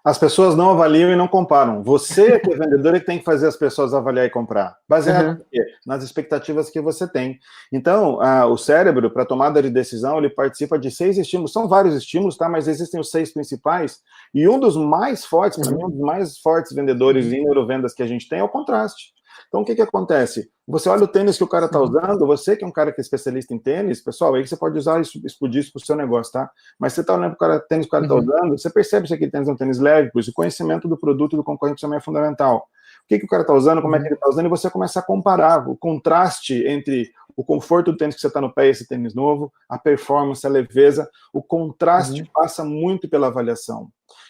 C: As pessoas não avaliam e não comparam. Você, que é vendedor, é que tem que fazer as pessoas avaliar e comprar. Baseado nas expectativas que você tem. Então, o cérebro, para tomada de decisão, ele participa de 6 estímulos. São vários estímulos, tá? Mas existem os 6 principais. E um dos mais fortes, para mim, um dos mais fortes vendedores em neurovendas que a gente tem é o contraste. Então, o que acontece? Você olha o tênis que o cara está usando, você que é um cara que é especialista em tênis, pessoal, aí você pode usar isso, explodir isso para o seu negócio, tá? Mas você está olhando para o tênis que o cara está usando, você percebe se aquele tênis é um tênis leve, pois o conhecimento do produto e do concorrente também é fundamental. O que o cara está usando, como é que ele está usando, e você começa a comparar o contraste entre o conforto do tênis que você está no pé e esse tênis novo, a performance, a leveza, o contraste passa muito pela avaliação.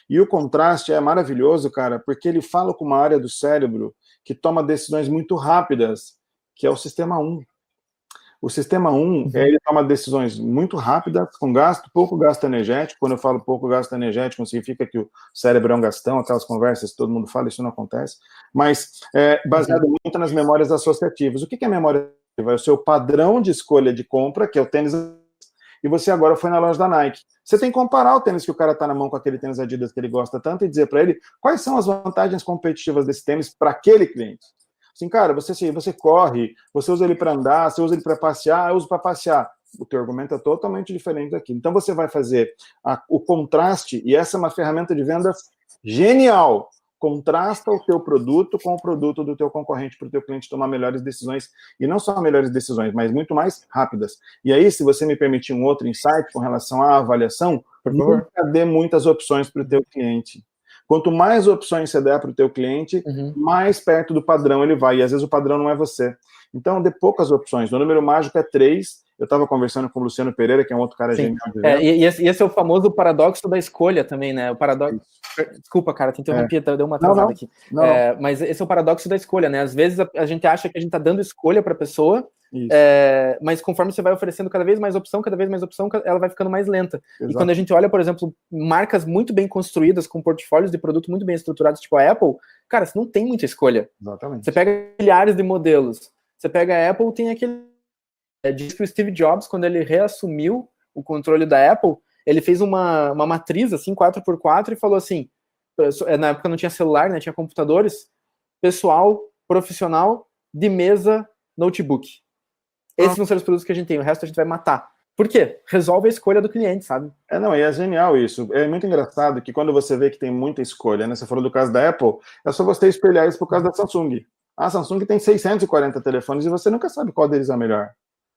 C: E o contraste é maravilhoso, cara, porque ele fala com uma área do cérebro que toma decisões muito rápidas, que é o sistema 1. O sistema 1, ele toma decisões muito rápidas, com pouco gasto energético. Quando eu falo pouco gasto energético, significa que o cérebro é um gastão, aquelas conversas que todo mundo fala, isso não acontece. Mas baseado muito nas memórias associativas. O que é memória associativa? É o seu padrão de escolha de compra, que é o tênis, e você agora foi na loja da Nike. Você tem que comparar o tênis que o cara está na mão com aquele tênis Adidas que ele gosta tanto e dizer para ele quais são as vantagens competitivas desse tênis para aquele cliente. Assim, cara, você corre, você usa ele para andar, você usa ele para passear, eu uso para passear. O teu argumento é totalmente diferente daqui. Então você vai fazer o contraste, e essa é uma ferramenta de vendas genial. Contrasta o teu produto com o produto do teu concorrente para o teu cliente tomar melhores decisões, e não só melhores decisões, mas muito mais rápidas. E aí, se você me permitir um outro insight com relação à avaliação, nunca dê muitas opções para o teu cliente. Quanto mais opções você der para o teu cliente, mais perto do padrão ele vai, e às vezes o padrão não é você. Então, dê poucas opções. O número mágico é 3. Eu estava conversando com o Luciano Pereira, que é um outro cara genial de venda.
B: E esse é o famoso paradoxo da escolha também, né? O paradoxo... Desculpa, cara, te interrompi, deu uma atrasada aqui. Mas esse é o paradoxo da escolha, né? Às vezes a gente acha que a gente está dando escolha para a pessoa, mas conforme você vai oferecendo cada vez mais opção, ela vai ficando mais lenta. Exato. E quando a gente olha, por exemplo, marcas muito bem construídas, com portfólios de produto muito bem estruturados, tipo a Apple, cara, você não tem muita escolha.
C: Exatamente.
B: Você pega milhares de modelos. Você pega a Apple, tem aquele... Diz que o Steve Jobs, quando ele reassumiu o controle da Apple, ele fez uma matriz, assim, 4x4, e falou assim, na época não tinha celular, né, tinha computadores, pessoal, profissional, de mesa, notebook. Esses vão ser os produtos que a gente tem, o resto a gente vai matar. Por quê? Resolve a escolha do cliente, sabe?
C: E é genial isso. É muito engraçado que quando você vê que tem muita escolha, né, você falou do caso da Apple, é só você espelhar isso por causa da Samsung. A Samsung tem 640 telefones e você nunca sabe qual deles é o melhor.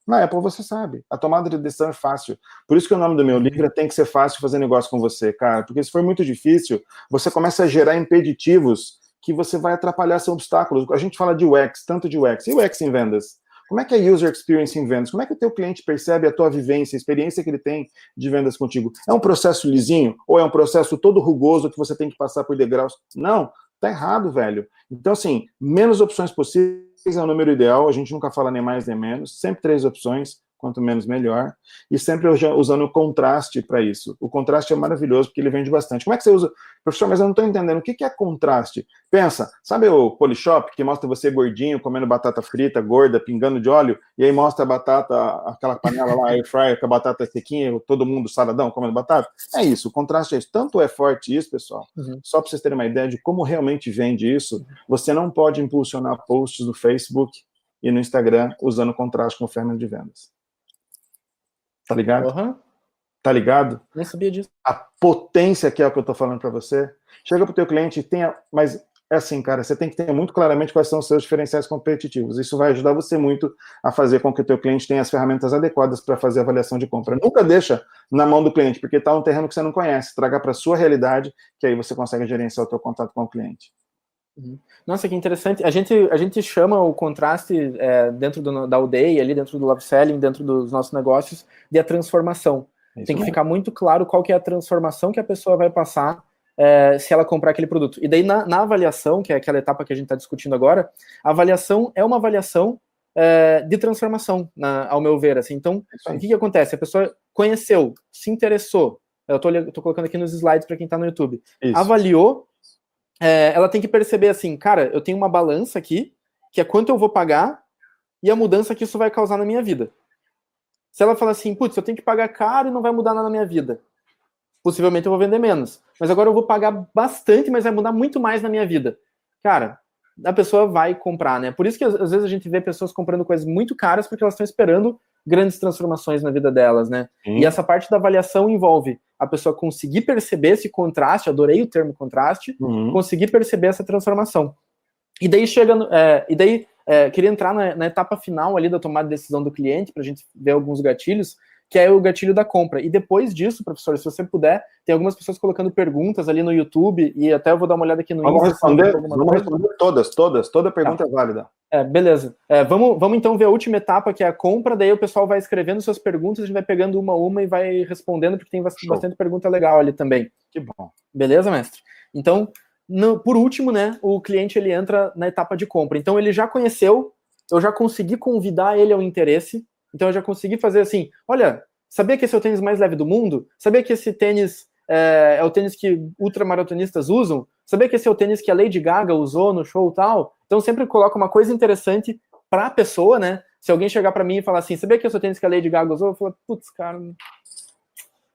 C: Na Apple você sabe. A tomada de decisão é fácil. Por isso que o nome do meu livro é Tem que ser fácil fazer negócio com você, cara. Porque se for muito difícil, você começa a gerar impeditivos que você vai atrapalhar, são obstáculos. A gente fala de UX, tanto de UX. E UX em vendas? Como é que é User Experience em vendas? Como é que o teu cliente percebe a tua vivência, a experiência que ele tem de vendas contigo? É um processo lisinho? Ou é um processo todo rugoso que você tem que passar por degraus? Não, tá errado, velho. Então, assim, menos opções possíveis é o número ideal, a gente nunca fala nem mais nem menos, sempre 3 opções, quanto menos melhor, e sempre usando o contraste para isso. O contraste é maravilhoso, porque ele vende bastante. Como é que você usa? Professor, mas eu não estou entendendo, o que é contraste? Pensa, sabe o Polishop, que mostra você gordinho, comendo batata frita, gorda, pingando de óleo, e aí mostra a batata, aquela panela lá, air fryer, com a batata sequinha, todo mundo saladão comendo batata? É isso, o contraste é isso. Tanto é forte isso, pessoal, só para vocês terem uma ideia de como realmente vende isso, você não pode impulsionar posts no Facebook e no Instagram usando contraste como ferramenta de vendas. Tá ligado? Tá ligado?
B: Nem sabia disso.
C: A potência que é o que eu tô falando para você. Chega pro teu cliente e tenha... Mas é assim, cara, você tem que ter muito claramente quais são os seus diferenciais competitivos. Isso vai ajudar você muito a fazer com que o teu cliente tenha as ferramentas adequadas para fazer a avaliação de compra. Nunca deixa na mão do cliente, porque está um terreno que você não conhece. Traga para sua realidade, que aí você consegue gerenciar o teu contato com o cliente.
B: Nossa, que interessante. A gente chama o contraste dentro da aldeia, ali dentro do Love Selling, dentro dos nossos negócios, de a transformação. Tem que ficar muito claro qual que é a transformação que a pessoa vai passar se ela comprar aquele produto. E daí, na avaliação, que é aquela etapa que a gente está discutindo agora, a avaliação é uma avaliação de transformação, ao meu ver. Assim. Então, o que acontece? A pessoa conheceu, se interessou, eu tô colocando aqui nos slides para quem está no YouTube, avaliou, ela tem que perceber assim, cara, eu tenho uma balança aqui, que é quanto eu vou pagar e a mudança que isso vai causar na minha vida. Se ela fala assim, putz, eu tenho que pagar caro e não vai mudar nada na minha vida, possivelmente eu vou vender menos. Mas agora eu vou pagar bastante, mas vai mudar muito mais na minha vida. Cara, a pessoa vai comprar, né? Por isso que às vezes a gente vê pessoas comprando coisas muito caras porque elas estão esperando grandes transformações na vida delas, né? E essa parte da avaliação envolve a pessoa conseguir perceber esse contraste, adorei o termo contraste, conseguir perceber essa transformação. E daí queria entrar na etapa final ali da tomada de decisão do cliente, para a gente ver alguns gatilhos, que é o gatilho da compra. E depois disso, professor, se você puder, tem algumas pessoas colocando perguntas ali no YouTube, e até eu vou dar uma olhada aqui no
C: Insta. Vamos responder todas, toda pergunta é válida.
B: Beleza. Vamos então ver a última etapa, que é a compra, daí o pessoal vai escrevendo suas perguntas, a gente vai pegando uma a uma e vai respondendo, porque tem bastante pergunta legal ali também.
C: Que bom.
B: Beleza, mestre? Então, por último, né, o cliente ele entra na etapa de compra. Então, ele já conheceu, eu já consegui convidar ele ao interesse, então eu já consegui fazer assim, olha, sabia que esse é o tênis mais leve do mundo? Sabia que esse tênis é o tênis que ultramaratonistas usam? Sabia que esse é o tênis que a Lady Gaga usou no show e tal? Então sempre coloca uma coisa interessante para a pessoa, né? Se alguém chegar para mim e falar assim, sabia que esse é o tênis que a Lady Gaga usou? Eu falo, putz, cara,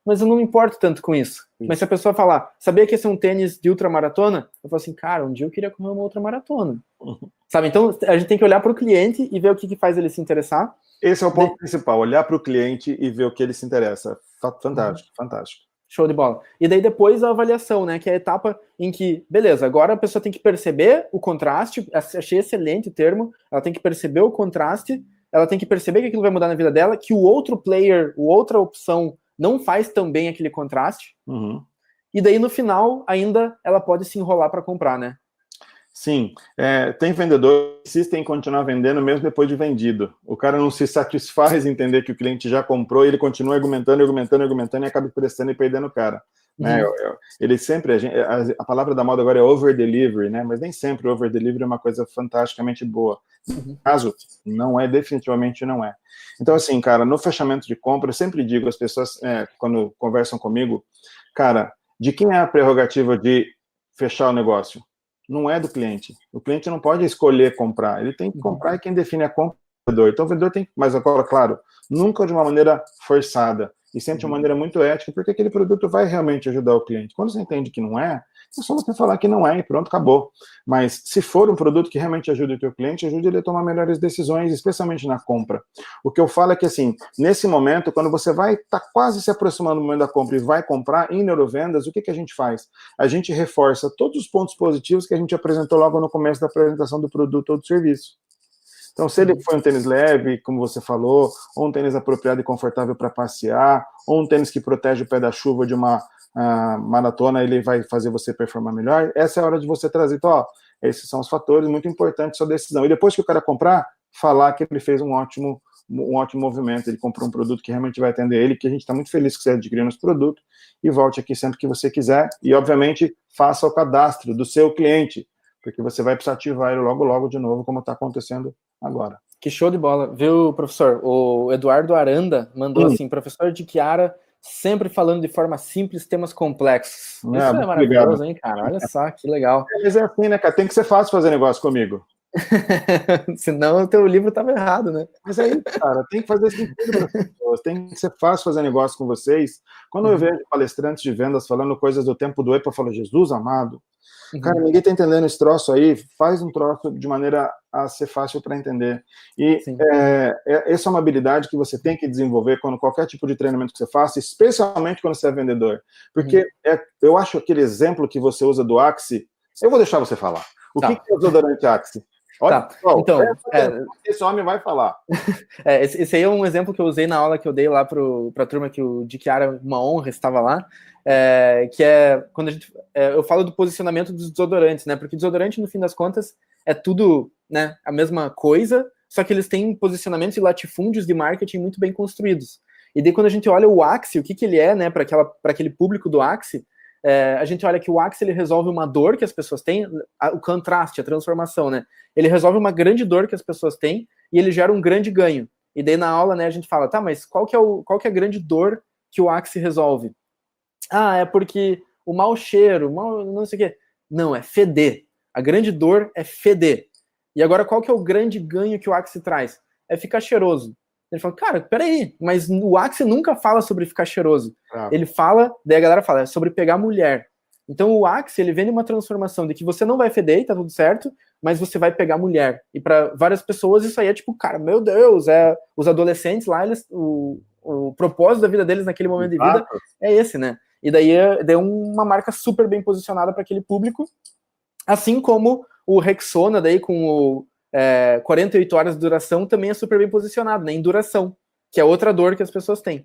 B: mas eu não me importo tanto com isso. Mas se a pessoa falar, sabia que esse é um tênis de ultramaratona? Eu falo assim, cara, um dia eu queria correr uma ultramaratona. Sabe? Então a gente tem que olhar para o cliente e ver o que faz ele se interessar.
C: Esse é o ponto principal, olhar para o cliente e ver o que ele se interessa. Fantástico, fantástico.
B: Show de bola. E daí depois a avaliação, né? Que é a etapa em que, beleza, agora a pessoa tem que perceber o contraste, achei excelente o termo, ela tem que perceber o contraste, ela tem que perceber que aquilo vai mudar na vida dela, que o outro player, outra opção não faz tão bem aquele contraste. E daí no final ainda ela pode se enrolar para comprar, né?
C: Sim, tem vendedor que insistem em continuar vendendo mesmo depois de vendido. O cara não se satisfaz em entender que o cliente já comprou e ele continua argumentando e acaba prestando e perdendo o cara. Né? Ele sempre, a palavra da moda agora é over-delivery, né? Mas nem sempre over-delivery é uma coisa fantasticamente boa. No caso, não é, definitivamente não é. Então assim, cara, no fechamento de compra, eu sempre digo às pessoas, quando conversam comigo, cara, de quem é a prerrogativa de fechar o negócio? Não é do cliente. O cliente não pode escolher comprar. Ele tem que comprar e quem define a compra é o vendedor. Então o vendedor tem, mas agora, claro, nunca de uma maneira forçada, e sempre de uma maneira muito ética, porque aquele produto vai realmente ajudar o cliente. Quando você entende que não é só você falar que não é e pronto, acabou. Mas se for um produto que realmente ajude o teu cliente, ajude ele a tomar melhores decisões, especialmente na compra. O que eu falo é que, assim, nesse momento, quando você vai estar quase se aproximando do momento da compra e vai comprar em neurovendas, o que a gente faz? A gente reforça todos os pontos positivos que a gente apresentou logo no começo da apresentação do produto ou do serviço. Então, se ele foi um tênis leve, como você falou, ou um tênis apropriado e confortável para passear, ou um tênis que protege o pé da chuva de uma maratona, ele vai fazer você performar melhor, essa é a hora de você trazer, então, esses são os fatores muito importantes da sua decisão. E depois que o cara comprar, falar que ele fez um ótimo movimento, ele comprou um produto que realmente vai atender ele, que a gente está muito feliz que você adquiriu nosso produto, e volte aqui sempre que você quiser, e obviamente faça o cadastro do seu cliente, porque você vai precisar ativar ele logo de novo, como está acontecendo agora.
B: Que show de bola, viu, professor? O Eduardo Aranda mandou assim, professor de Chiara, sempre falando de forma simples, temas complexos. Isso é maravilhoso, hein, cara? Olha só, que legal.
C: Mas é assim, né, cara? Tem que ser fácil fazer negócio comigo.
B: Senão o teu livro estava errado, né?
C: Mas aí, cara, tem que fazer sentido para as pessoas, tem que ser fácil fazer negócio com vocês. Quando eu vejo palestrantes de vendas falando coisas do tempo do EPA, eu falo, Jesus amado, cara, ninguém tá entendendo esse troço aí, faz um troço de maneira a ser fácil para entender. E essa é uma habilidade que você tem que desenvolver quando qualquer tipo de treinamento que você faça, especialmente quando você é vendedor. Porque eu acho aquele exemplo que você usa do Axe, eu vou deixar você falar. O que é o desodorante Axe? Olha, então, esse homem vai falar.
B: Esse aí é um exemplo que eu usei na aula que eu dei lá para a turma, que o de Chiara, uma honra, estava lá, que é quando eu falo do posicionamento dos desodorantes, né? Porque desodorante, no fim das contas, é tudo, né, a mesma coisa, só que eles têm posicionamentos e latifúndios de marketing muito bem construídos. E daí, quando a gente olha o Axe, o que ele é, né, para aquele público do Axe, a gente olha que o Axe ele resolve uma dor que as pessoas têm, o contraste, a transformação, né? Ele resolve uma grande dor que as pessoas têm e ele gera um grande ganho. E daí na aula, né, a gente fala, tá, mas qual que é a grande dor que o Axe resolve? Ah, é porque o mau cheiro, não sei o quê. Não, é feder. A grande dor é feder. E agora qual que é o grande ganho que o Axe traz? É ficar cheiroso. Ele fala, cara, peraí, mas o Axe nunca fala sobre ficar cheiroso. Ele fala, daí a galera fala, é sobre pegar mulher. Então o Axe, ele vem numa transformação de que você não vai feder e tá tudo certo, mas você vai pegar mulher. E para várias pessoas isso aí é tipo, cara, meu Deus, os adolescentes lá, o propósito da vida deles naquele momento de vida é esse, né? E daí é uma marca super bem posicionada para aquele público, assim como o Rexona daí com o 48 horas de duração também é super bem posicionado, né, em duração, que é outra dor que as pessoas têm.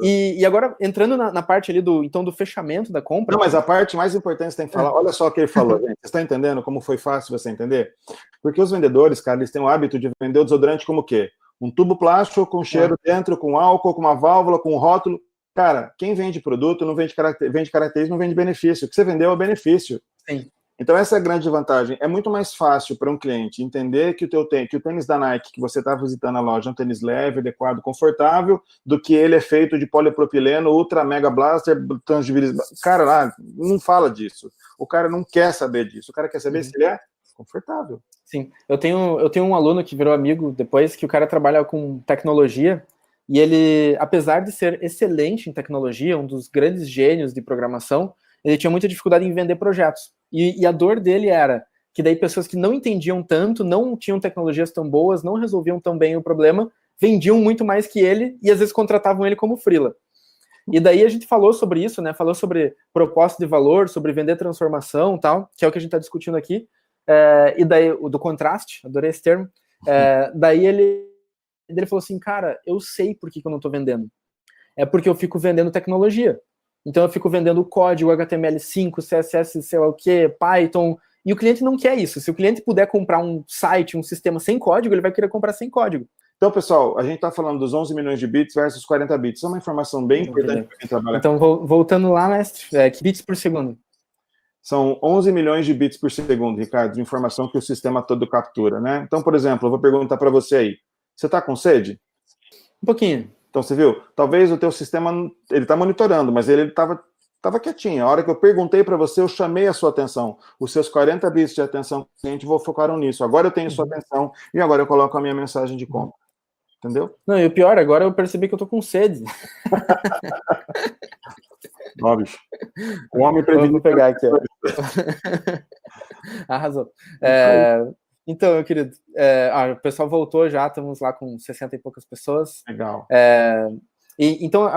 B: E agora, entrando na parte ali do fechamento da compra...
C: Não, mas a parte mais importante você tem que falar, olha só o que ele falou, gente, você está entendendo como foi fácil você entender? Porque os vendedores, cara, eles têm o hábito de vender o desodorante como o quê? Um tubo plástico com cheiro dentro, com álcool, com uma válvula, com um rótulo. Cara, quem vende produto não vende característica, não vende benefício. O que você vendeu é benefício.
B: Sim.
C: Então, essa é a grande vantagem. É muito mais fácil para um cliente entender que o tênis da Nike que você está visitando a loja é um tênis leve, adequado, confortável, do que ele é feito de polipropileno, ultra mega blaster, tangibilizado. Cara, lá, não fala disso. O cara não quer saber disso. O cara quer saber se ele é confortável.
B: Sim. Eu tenho um aluno que virou amigo depois, que o cara trabalha com tecnologia, e ele, apesar de ser excelente em tecnologia, um dos grandes gênios de programação, ele tinha muita dificuldade em vender projetos. E a dor dele era que daí pessoas que não entendiam tanto, não tinham tecnologias tão boas, não resolviam tão bem o problema, vendiam muito mais que ele e às vezes contratavam ele como freela. E daí a gente falou sobre isso, né? Falou sobre propósito de valor, sobre vender transformação e tal, que é o que a gente está discutindo aqui. E daí, do contraste, adorei esse termo. Daí ele falou assim, cara, eu sei por que eu não estou vendendo. É porque eu fico vendendo tecnologia. Então eu fico vendendo o código HTML5, CSS, sei lá o que, Python, e o cliente não quer isso. Se o cliente puder comprar um site, um sistema sem código, ele vai querer comprar sem código.
C: Então, pessoal, a gente está falando dos 11 milhões de bits versus 40 bits. Isso é uma informação bem importante para quem trabalha.
B: Então, voltando lá, mestre, que bits por segundo?
C: São 11 milhões de bits por segundo, Ricardo, de informação que o sistema todo captura, né? Então, por exemplo, eu vou perguntar para você aí, você está com sede?
B: Um pouquinho.
C: Então, você viu? Talvez o teu sistema, ele está monitorando, mas ele estava quietinho. A hora que eu perguntei para você, eu chamei a sua atenção. Os seus 40 bits de atenção cliente focaram nisso. Agora eu tenho sua atenção e agora eu coloco a minha mensagem de compra. Entendeu?
B: Não, e o pior, agora eu percebi que eu tô com sede.
C: Ó, bicho. O homem previne.
B: Vou pegar aqui, ó. Arrasou. Então, meu querido, o pessoal voltou já, estamos lá com 60 e poucas pessoas.
C: Legal.
B: Então,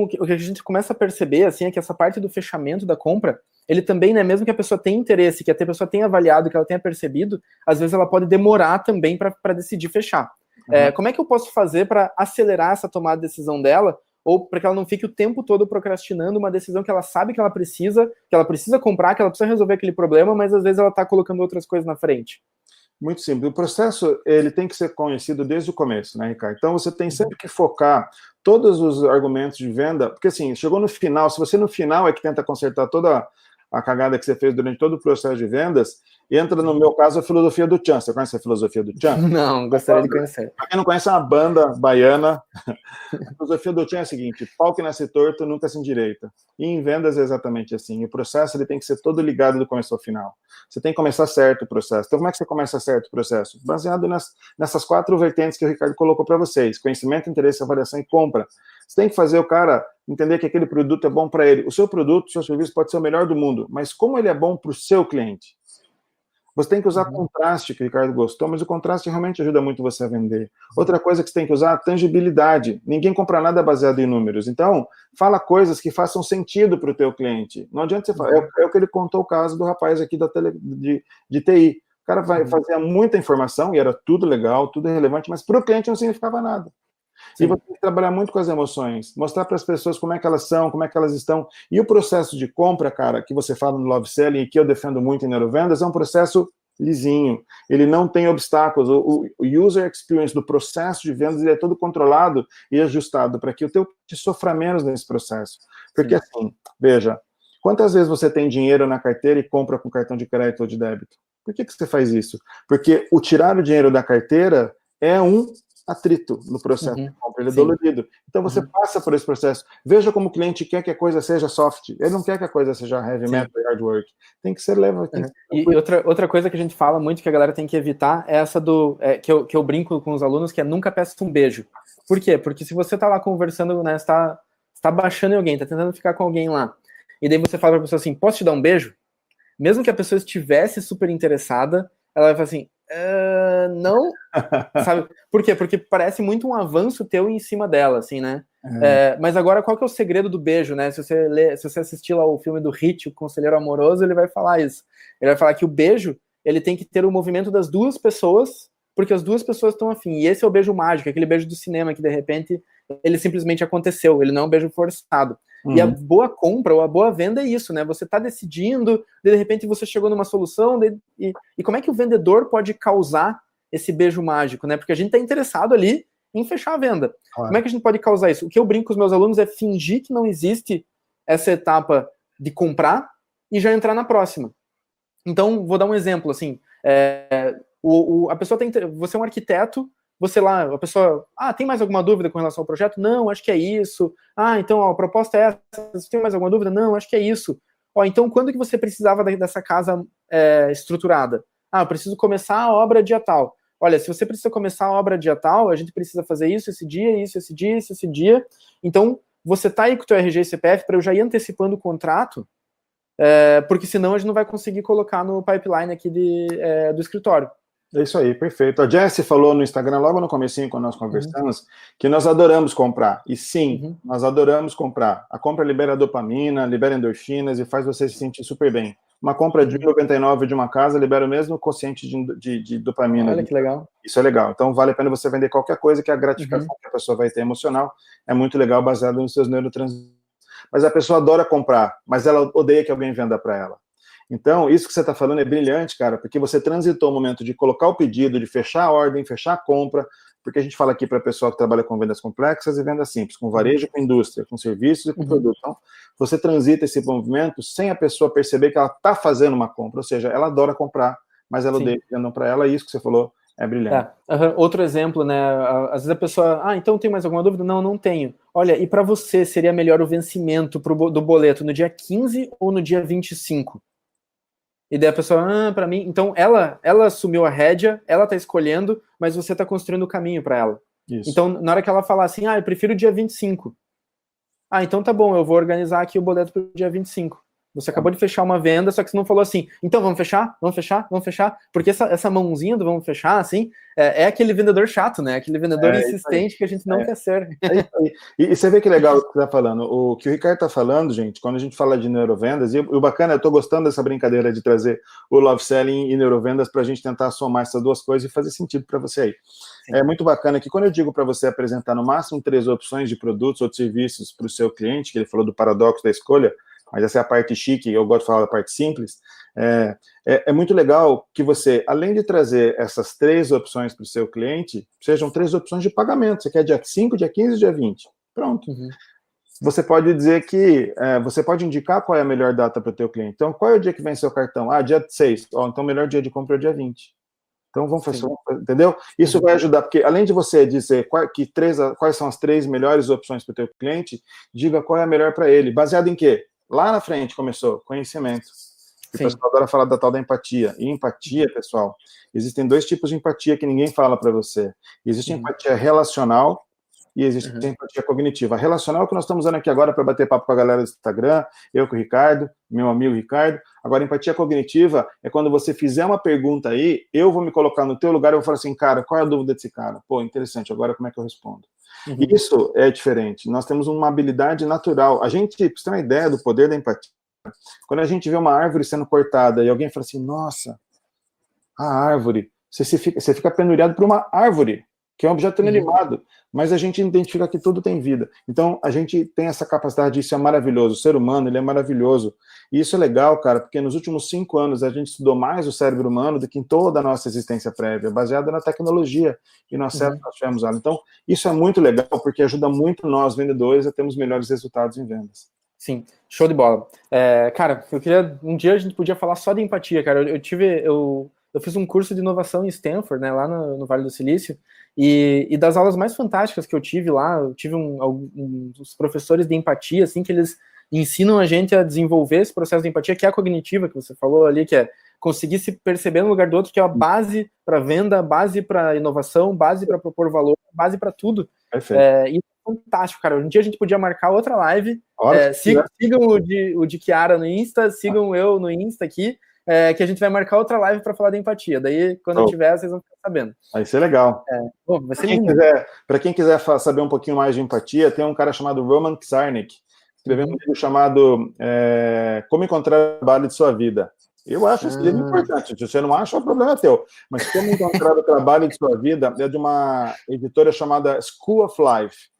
B: o que a gente começa a perceber, assim, é que essa parte do fechamento da compra, ele também, né, mesmo que a pessoa tenha interesse, que a pessoa tenha avaliado, que ela tenha percebido, às vezes ela pode demorar também para decidir fechar. Como é que eu posso fazer para acelerar essa tomada de decisão dela, ou para que ela não fique o tempo todo procrastinando uma decisão que ela sabe que ela precisa comprar, que ela precisa resolver aquele problema, mas às vezes ela está colocando outras coisas na frente?
C: Muito simples. O processo, ele tem que ser conhecido desde o começo, né, Ricardo? Então, você tem sempre que focar todos os argumentos de venda, porque assim, chegou no final, se você no final é que tenta consertar toda a cagada que você fez durante todo o processo de vendas, entra, no meu caso, a filosofia do Tchan. Você conhece a filosofia do Tchan?
B: Não, gostaria de conhecer.
C: Para quem não conhece, é uma banda baiana. A filosofia do Tchan é a seguinte: pau que nasce torto nunca se endireita. E em vendas é exatamente assim. O processo ele tem que ser todo ligado do começo ao final. Você tem que começar certo o processo. Então, como é que você começa certo o processo? Baseado nessas 4 vertentes que o Ricardo colocou para vocês: conhecimento, interesse, avaliação e compra. Você tem que fazer o cara entender que aquele produto é bom para ele. O seu produto, o seu serviço pode ser o melhor do mundo, mas como ele é bom para o seu cliente? Você tem que usar contraste, que o Ricardo gostou, mas o contraste realmente ajuda muito você a vender. Outra coisa que você tem que usar é a tangibilidade. Ninguém compra nada baseado em números. Então, fala coisas que façam sentido para o teu cliente. Não adianta você falar. É o que ele contou o caso do rapaz aqui de TI. O cara fazia muita informação, e era tudo legal, tudo relevante, mas para o cliente não significava nada. Sim. E você tem que trabalhar muito com as emoções, mostrar para as pessoas como é que elas são, como é que elas estão. E o processo de compra, cara, que você fala no Love Selling e que eu defendo muito em Neurovendas, é um processo lisinho. Ele não tem obstáculos. O user experience do processo de vendas ele é todo controlado e ajustado para que o teu te sofra menos nesse processo. Porque assim, veja, quantas vezes você tem dinheiro na carteira e compra com cartão de crédito ou de débito? Por que você faz isso? Porque o tirar o dinheiro da carteira é um atrito no processo de compra, ele é dolorido. Então você passa por esse processo. Veja como o cliente quer que a coisa seja soft. Ele não quer que a coisa seja heavy metal e hard work. Tem que ser leve.
B: E outra coisa que a gente fala muito que a galera tem que evitar é essa que eu brinco com os alunos, que é nunca peça um beijo. Por quê? Porque se você tá lá conversando, né, você tá baixando em alguém, tá tentando ficar com alguém lá, e daí você fala pra pessoa assim, posso te dar um beijo? Mesmo que a pessoa estivesse super interessada, ela vai falar assim, não, sabe? Por quê? Porque parece muito um avanço teu em cima dela, assim, né? Mas agora, qual que é o segredo do beijo, né? Se você assistir lá o filme do Hit, O Conselheiro Amoroso, ele vai falar isso. Ele vai falar que o beijo, ele tem que ter o movimento das duas pessoas, porque as duas pessoas estão afim. E esse é o beijo mágico, aquele beijo do cinema que, de repente, ele simplesmente aconteceu. Ele não é um beijo forçado. E a boa compra ou a boa venda é isso, né? Você está decidindo, de repente você chegou numa solução, e como é que o vendedor pode causar esse beijo mágico, né? Porque a gente está interessado ali em fechar a venda. Claro. Como é que a gente pode causar isso? O que eu brinco com os meus alunos é fingir que não existe essa etapa de comprar e já entrar na próxima. Então, vou dar um exemplo, assim, a pessoa você é um arquiteto, você lá, a pessoa, tem mais alguma dúvida com relação ao projeto? Não, acho que é isso. Então, a proposta é essa. Você tem mais alguma dúvida? Não, acho que é isso. Então, quando que você precisava dessa casa estruturada? Eu preciso começar a obra dia tal. Olha, se você precisa começar a obra dia tal, a gente precisa fazer isso, esse dia, isso, esse dia, isso, esse dia. Então, você tá aí com o teu RG e CPF para eu já ir antecipando o contrato, porque senão a gente não vai conseguir colocar no pipeline aqui do escritório.
C: É isso aí, perfeito. A Jessie falou no Instagram, logo no comecinho, quando nós conversamos, que nós adoramos comprar. E sim, nós adoramos comprar. A compra libera dopamina, libera endorfinas e faz você se sentir super bem. Uma compra de R$1,99 de uma casa libera o mesmo quociente de dopamina.
B: Olha que legal.
C: Isso é legal. Então, vale a pena você vender qualquer coisa, que a gratificação que a pessoa vai ter emocional é muito legal, baseado nos seus neurotransmissores. Mas a pessoa adora comprar, mas ela odeia que alguém venda para ela. Então, isso que você está falando é brilhante, cara, porque você transitou o momento de colocar o pedido, de fechar a ordem, fechar a compra, porque a gente fala aqui para o pessoal que trabalha com vendas complexas e vendas simples, com varejo, com indústria, com serviços e com produto. Então, você transita esse movimento sem a pessoa perceber que ela está fazendo uma compra, ou seja, ela adora comprar, mas ela odeia que vendam para ela, e isso que você falou é brilhante.
B: Outro exemplo, né, às vezes a pessoa, então tem mais alguma dúvida? Não tenho. Olha, e para você, seria melhor o vencimento do boleto no dia 15 ou no dia 25? E daí a pessoa, para mim... Então, ela assumiu a rédea, ela tá escolhendo, mas você tá construindo o caminho para ela. Isso. Então, na hora que ela falar assim, eu prefiro o dia 25. Então tá bom, eu vou organizar aqui o boleto pro dia 25. Você acabou de fechar uma venda, só que você não falou assim, então vamos fechar? Vamos fechar? Vamos fechar? Porque essa mãozinha do vamos fechar, assim, é aquele vendedor chato, né? Aquele vendedor insistente que a gente não quer ser.
C: E você vê que legal o que você está falando. O que o Ricardo está falando, gente, quando a gente fala de neurovendas, e o bacana, eu estou gostando dessa brincadeira de trazer o Love Selling e neurovendas para a gente tentar somar essas duas coisas e fazer sentido para você aí. Sim. É muito bacana que quando eu digo para você apresentar no máximo 3 opções de produtos ou de serviços para o seu cliente, que ele falou do paradoxo da escolha, mas essa é a parte chique, eu gosto de falar da parte simples, é muito legal que você, além de trazer essas 3 opções para o seu cliente, sejam 3 opções de pagamento. Você quer dia 5, dia 15 e dia 20. Pronto. você pode dizer que você pode indicar qual é a melhor data para o teu cliente. Então, qual é o dia que vence o cartão? Dia 6. Então, o melhor dia de compra é o dia 20. Então, vamos fazer, entendeu? Isso vai ajudar, porque além de você dizer quais são as 3 melhores opções para o teu cliente, diga qual é a melhor para ele. Baseado em quê? Lá na frente começou, conhecimento. O pessoal adora falar da tal da empatia. E empatia, pessoal, existem 2 tipos de empatia que ninguém fala para você. Existe empatia relacional e existe empatia cognitiva. A relacional é o que nós estamos usando aqui agora para bater papo com a galera do Instagram, eu com o Ricardo, meu amigo Ricardo. Agora, empatia cognitiva é quando você fizer uma pergunta aí, eu vou me colocar no teu lugar e vou falar assim, cara, qual é a dúvida desse cara? Pô, interessante, agora como é que eu respondo? Isso é diferente. Nós temos uma habilidade natural. A gente, pra você ter uma ideia do poder da empatia, quando a gente vê uma árvore sendo cortada e alguém fala assim, nossa, a árvore, você fica penuriado por uma árvore, que é um objeto inanimado, mas a gente identifica que tudo tem vida. Então, a gente tem essa capacidade, isso é maravilhoso. O ser humano, ele é maravilhoso. E isso é legal, cara, porque nos últimos 5 anos a gente estudou mais o cérebro humano do que em toda a nossa existência prévia, baseada na tecnologia e no acesso que nós tivemos lá. Então, isso é muito legal, porque ajuda muito nós, vendedores, a termos melhores resultados em vendas.
B: Sim, show de bola. Cara, um dia a gente podia falar só de empatia, cara. Eu fiz um curso de inovação em Stanford, né, lá no Vale do Silício, e das aulas mais fantásticas que eu tive lá, eu tive uns professores de empatia, assim, que eles ensinam a gente a desenvolver esse processo de empatia, que é a cognitiva, que você falou ali, que é conseguir se perceber no lugar do outro, que é a base para venda, base para inovação, base para propor valor, base para tudo.
C: Perfeito.
B: E é fantástico, cara. Um dia a gente podia marcar outra live. Sigam o de Chiara no Insta, sigam eu no Insta aqui, que a gente vai marcar outra live para falar da empatia. Daí, quando eu tiver, vocês vão ficar sabendo.
C: Vai ser legal.
B: Vai ser
C: para quem quiser saber um pouquinho mais de empatia, tem um cara chamado Roman Czarnik, escreveu um livro chamado Como Encontrar o Trabalho de Sua Vida. Eu acho esse livro importante. Se você não acha, o problema é teu. Mas Como Encontrar o Trabalho de Sua Vida é de uma editora chamada School of Life.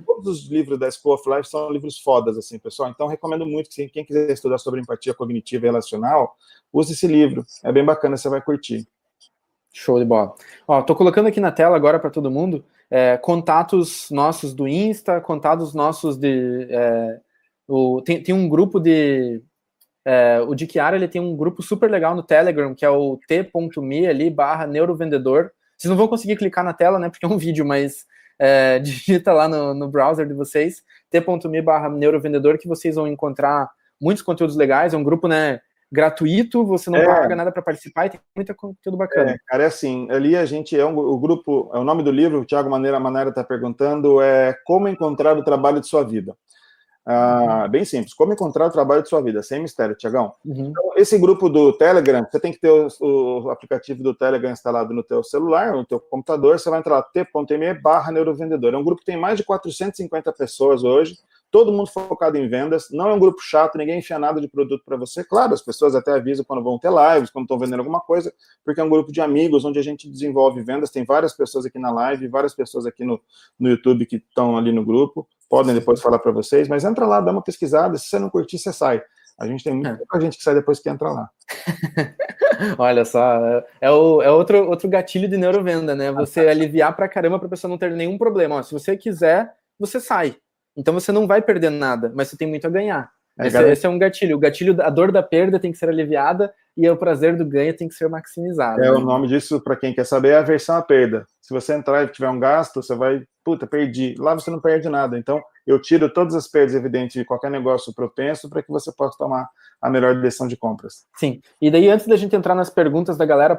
C: Todos os livros da School of Life são livros fodas, assim, pessoal. Então, recomendo muito que quem quiser estudar sobre empatia cognitiva e relacional, use esse livro. É bem bacana, você vai curtir.
B: Show de bola. Tô colocando aqui na tela agora para todo mundo contatos nossos do Insta, contatos nossos tem um grupo de... o de Chiara, ele tem um grupo super legal no Telegram, que é o t.me ali, /neurovendedor. Vocês não vão conseguir clicar na tela, né, porque é um vídeo, mas digita lá no browser de vocês, t.me /neurovendedor, que vocês vão encontrar muitos conteúdos legais. É um grupo, né, gratuito, você não paga nada para participar e tem muito conteúdo bacana.
C: Cara, assim, ali a gente o grupo, o nome do livro, o Thiago Manera está perguntando, Como Encontrar o Trabalho de Sua Vida. Bem simples, como encontrar o trabalho de sua vida, sem mistério, Thiagão. Então, esse grupo do Telegram, você tem que ter o aplicativo do Telegram instalado no teu celular, no teu computador, você vai entrar lá, t.me /neurovendedor. É um grupo que tem mais de 450 pessoas hoje, todo mundo focado em vendas, não é um grupo chato, ninguém enfia nada de produto para você. Claro, as pessoas até avisam quando vão ter lives, quando estão vendendo alguma coisa, porque é um grupo de amigos, onde a gente desenvolve vendas, tem várias pessoas aqui na live, várias pessoas aqui no YouTube que estão ali no grupo, podem depois falar para vocês, mas entra lá, dá uma pesquisada, se você não curtir, você sai. A gente tem muita gente que sai depois que entra lá.
B: Olha só, é outro gatilho de neurovenda, né? Você aliviar pra caramba pra pessoa não ter nenhum problema. Se você quiser, você sai. Então você não vai perder nada, mas você tem muito a ganhar. Esse é um gatilho. O gatilho, a dor da perda tem que ser aliviada e o prazer do ganho tem que ser maximizado.
C: O nome disso, para quem quer saber, é aversão à perda. Se você entrar e tiver um gasto, você vai, perdi. Lá você não perde nada. Então, eu tiro todas as perdas evidentes de qualquer negócio propenso para que você possa tomar a melhor decisão de compras.
B: Sim. E daí, antes da gente entrar nas perguntas da galera,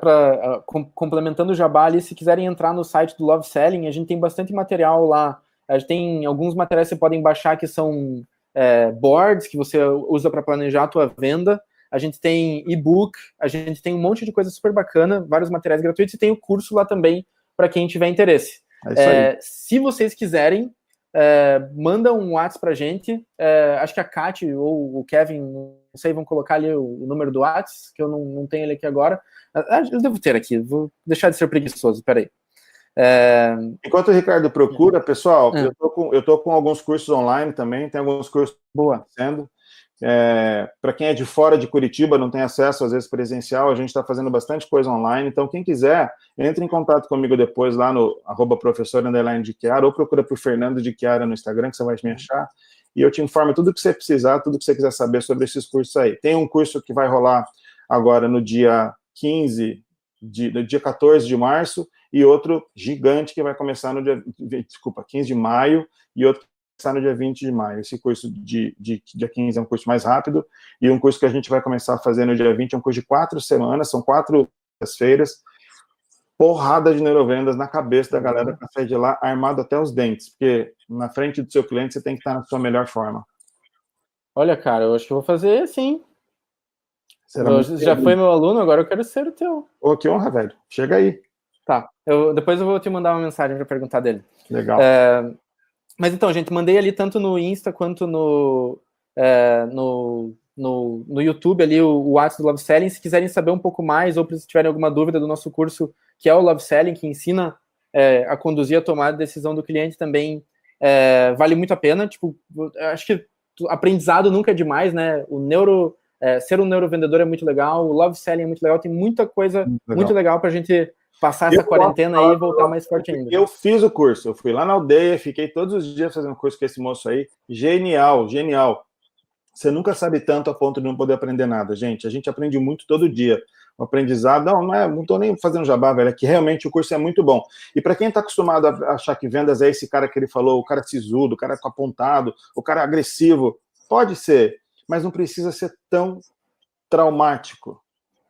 B: complementando o jabá ali, se quiserem entrar no site do Love Selling, a gente tem bastante material lá. A gente tem alguns materiais que você podem baixar que são boards que você usa para planejar a tua venda. A gente tem e-book, a gente tem um monte de coisa super bacana, vários materiais gratuitos, e tem o curso lá também para quem tiver interesse. Se vocês quiserem, manda um WhatsApp pra gente. Acho que a Kati ou o Kevin, não sei, vão colocar ali o número do WhatsApp, que eu não tenho ele aqui agora. Eu devo ter aqui, vou deixar de ser preguiçoso, peraí.
C: Enquanto o Ricardo procura, pessoal, eu tô com alguns cursos online também, tem alguns cursos sendo. Para quem é de fora de Curitiba, não tem acesso, às vezes, presencial, a gente está fazendo bastante coisa online, então quem quiser, entre em contato comigo depois lá no _professor_de Chiara, ou procura por Fernando de Chiara no Instagram, que você vai me achar, e eu te informo tudo que você precisar, tudo que você quiser saber sobre esses cursos aí. Tem um curso que vai rolar agora no dia 14 de março, e outro gigante que vai começar no dia 15 de maio, e outro que vai começar no dia 20 de maio. Esse curso de dia 15 é um curso mais rápido, e um curso que a gente vai começar a fazer no dia 20 é um curso de 4 semanas, são 4 feiras, porrada de neurovendas na cabeça da galera para sair de lá armado até os dentes, porque na frente do seu cliente você tem que estar na sua melhor forma.
B: Olha, cara, eu acho que eu vou fazer assim. Já foi meu aluno, agora eu quero ser o teu.
C: Ô, que honra, velho. Chega aí.
B: Tá, depois eu vou te mandar uma mensagem para perguntar dele.
C: Legal.
B: Mas então, gente, mandei ali tanto no Insta quanto no YouTube ali o WhatsApp do Love Selling. Se quiserem saber um pouco mais ou se tiverem alguma dúvida do nosso curso, que é o Love Selling, que ensina a conduzir a tomada de decisão do cliente, também vale muito a pena. Tipo, acho que aprendizado nunca é demais, né? Ser um neurovendedor é muito legal, o Love Selling é muito legal, tem muita coisa muito legal pra gente passar essa quarentena aí e voltar mais forte ainda.
C: Eu fiz o curso, eu fui lá na aldeia, fiquei todos os dias fazendo curso com esse moço aí. Genial, genial. Você nunca sabe tanto a ponto de não poder aprender nada, gente. A gente aprende muito todo dia. O aprendizado, não tô nem fazendo jabá, velho, é que realmente o curso é muito bom. E para quem tá acostumado a achar que vendas é esse cara que ele falou, o cara sisudo, o cara apontado, o cara agressivo, pode ser, mas não precisa ser tão traumático.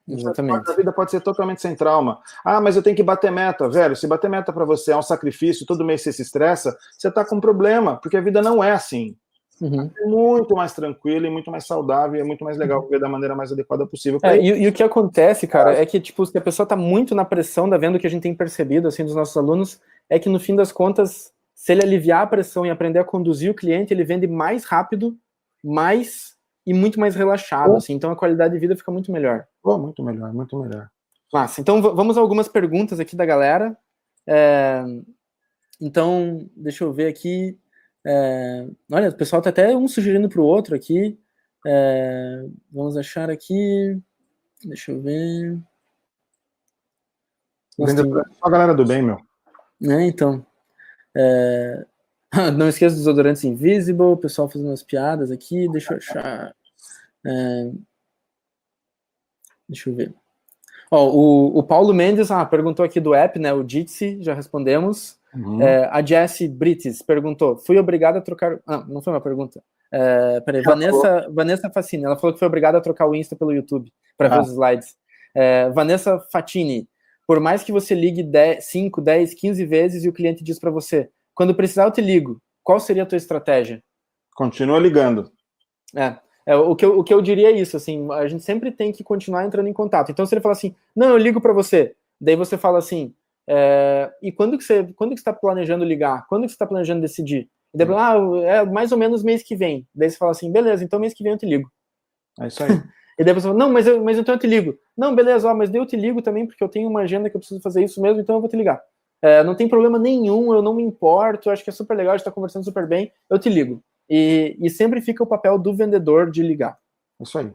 B: Exatamente.
C: A vida pode ser totalmente sem trauma. Ah, mas eu tenho que bater meta, velho. Se bater meta para você é um sacrifício, todo mês você se estressa, você tá com um problema, porque a vida não é assim. É muito mais tranquilo e muito mais saudável, e é muito mais legal viver da maneira mais adequada possível.
B: E o que acontece, cara, é que tipo, se a pessoa tá muito na pressão da venda, o que a gente tem percebido assim dos nossos alunos é que no fim das contas, se ele aliviar a pressão e aprender a conduzir o cliente, ele vende mais rápido, e muito mais relaxado, assim, então a qualidade de vida fica muito melhor.
C: Muito melhor, muito melhor.
B: Massa, então vamos a algumas perguntas aqui da galera. Então, deixa eu ver aqui. Olha, o pessoal tá até um sugerindo pro outro aqui. Vamos achar aqui. Deixa eu ver.
C: Só a galera do bem, meu.
B: Então. Não esqueça dos desodorantes Invisible, o pessoal fazendo umas piadas aqui. Deixa eu achar. Deixa eu ver. O Paulo Mendes perguntou aqui do app, né? O Jitsi, já respondemos. A Jessie Brites perguntou: fui obrigada a trocar. Não foi uma pergunta. Peraí, Vanessa Facini, ela falou que foi obrigada a trocar o Insta pelo YouTube para ver os slides. Vanessa Fatini, por mais que você ligue 5, 10, 15 vezes e o cliente diz para você: quando precisar eu te ligo, qual seria a tua estratégia?
C: Continua ligando.
B: O que eu diria é isso, assim, a gente sempre tem que continuar entrando em contato. Então, se ele falar assim, não, eu ligo para você, daí você fala assim, e quando que você está planejando ligar? Quando que você está planejando decidir? E daí, mais ou menos mês que vem. Daí você fala assim, beleza, então mês que vem eu te ligo.
C: É isso aí.
B: E daí você fala, não, mas então eu te ligo. Não, beleza, mas daí eu te ligo também, porque eu tenho uma agenda que eu preciso fazer isso mesmo, então eu vou te ligar. Não tem problema nenhum, eu não me importo, acho que é super legal, a gente tá conversando super bem, eu te ligo. E sempre fica o papel do vendedor de ligar.
C: Isso aí.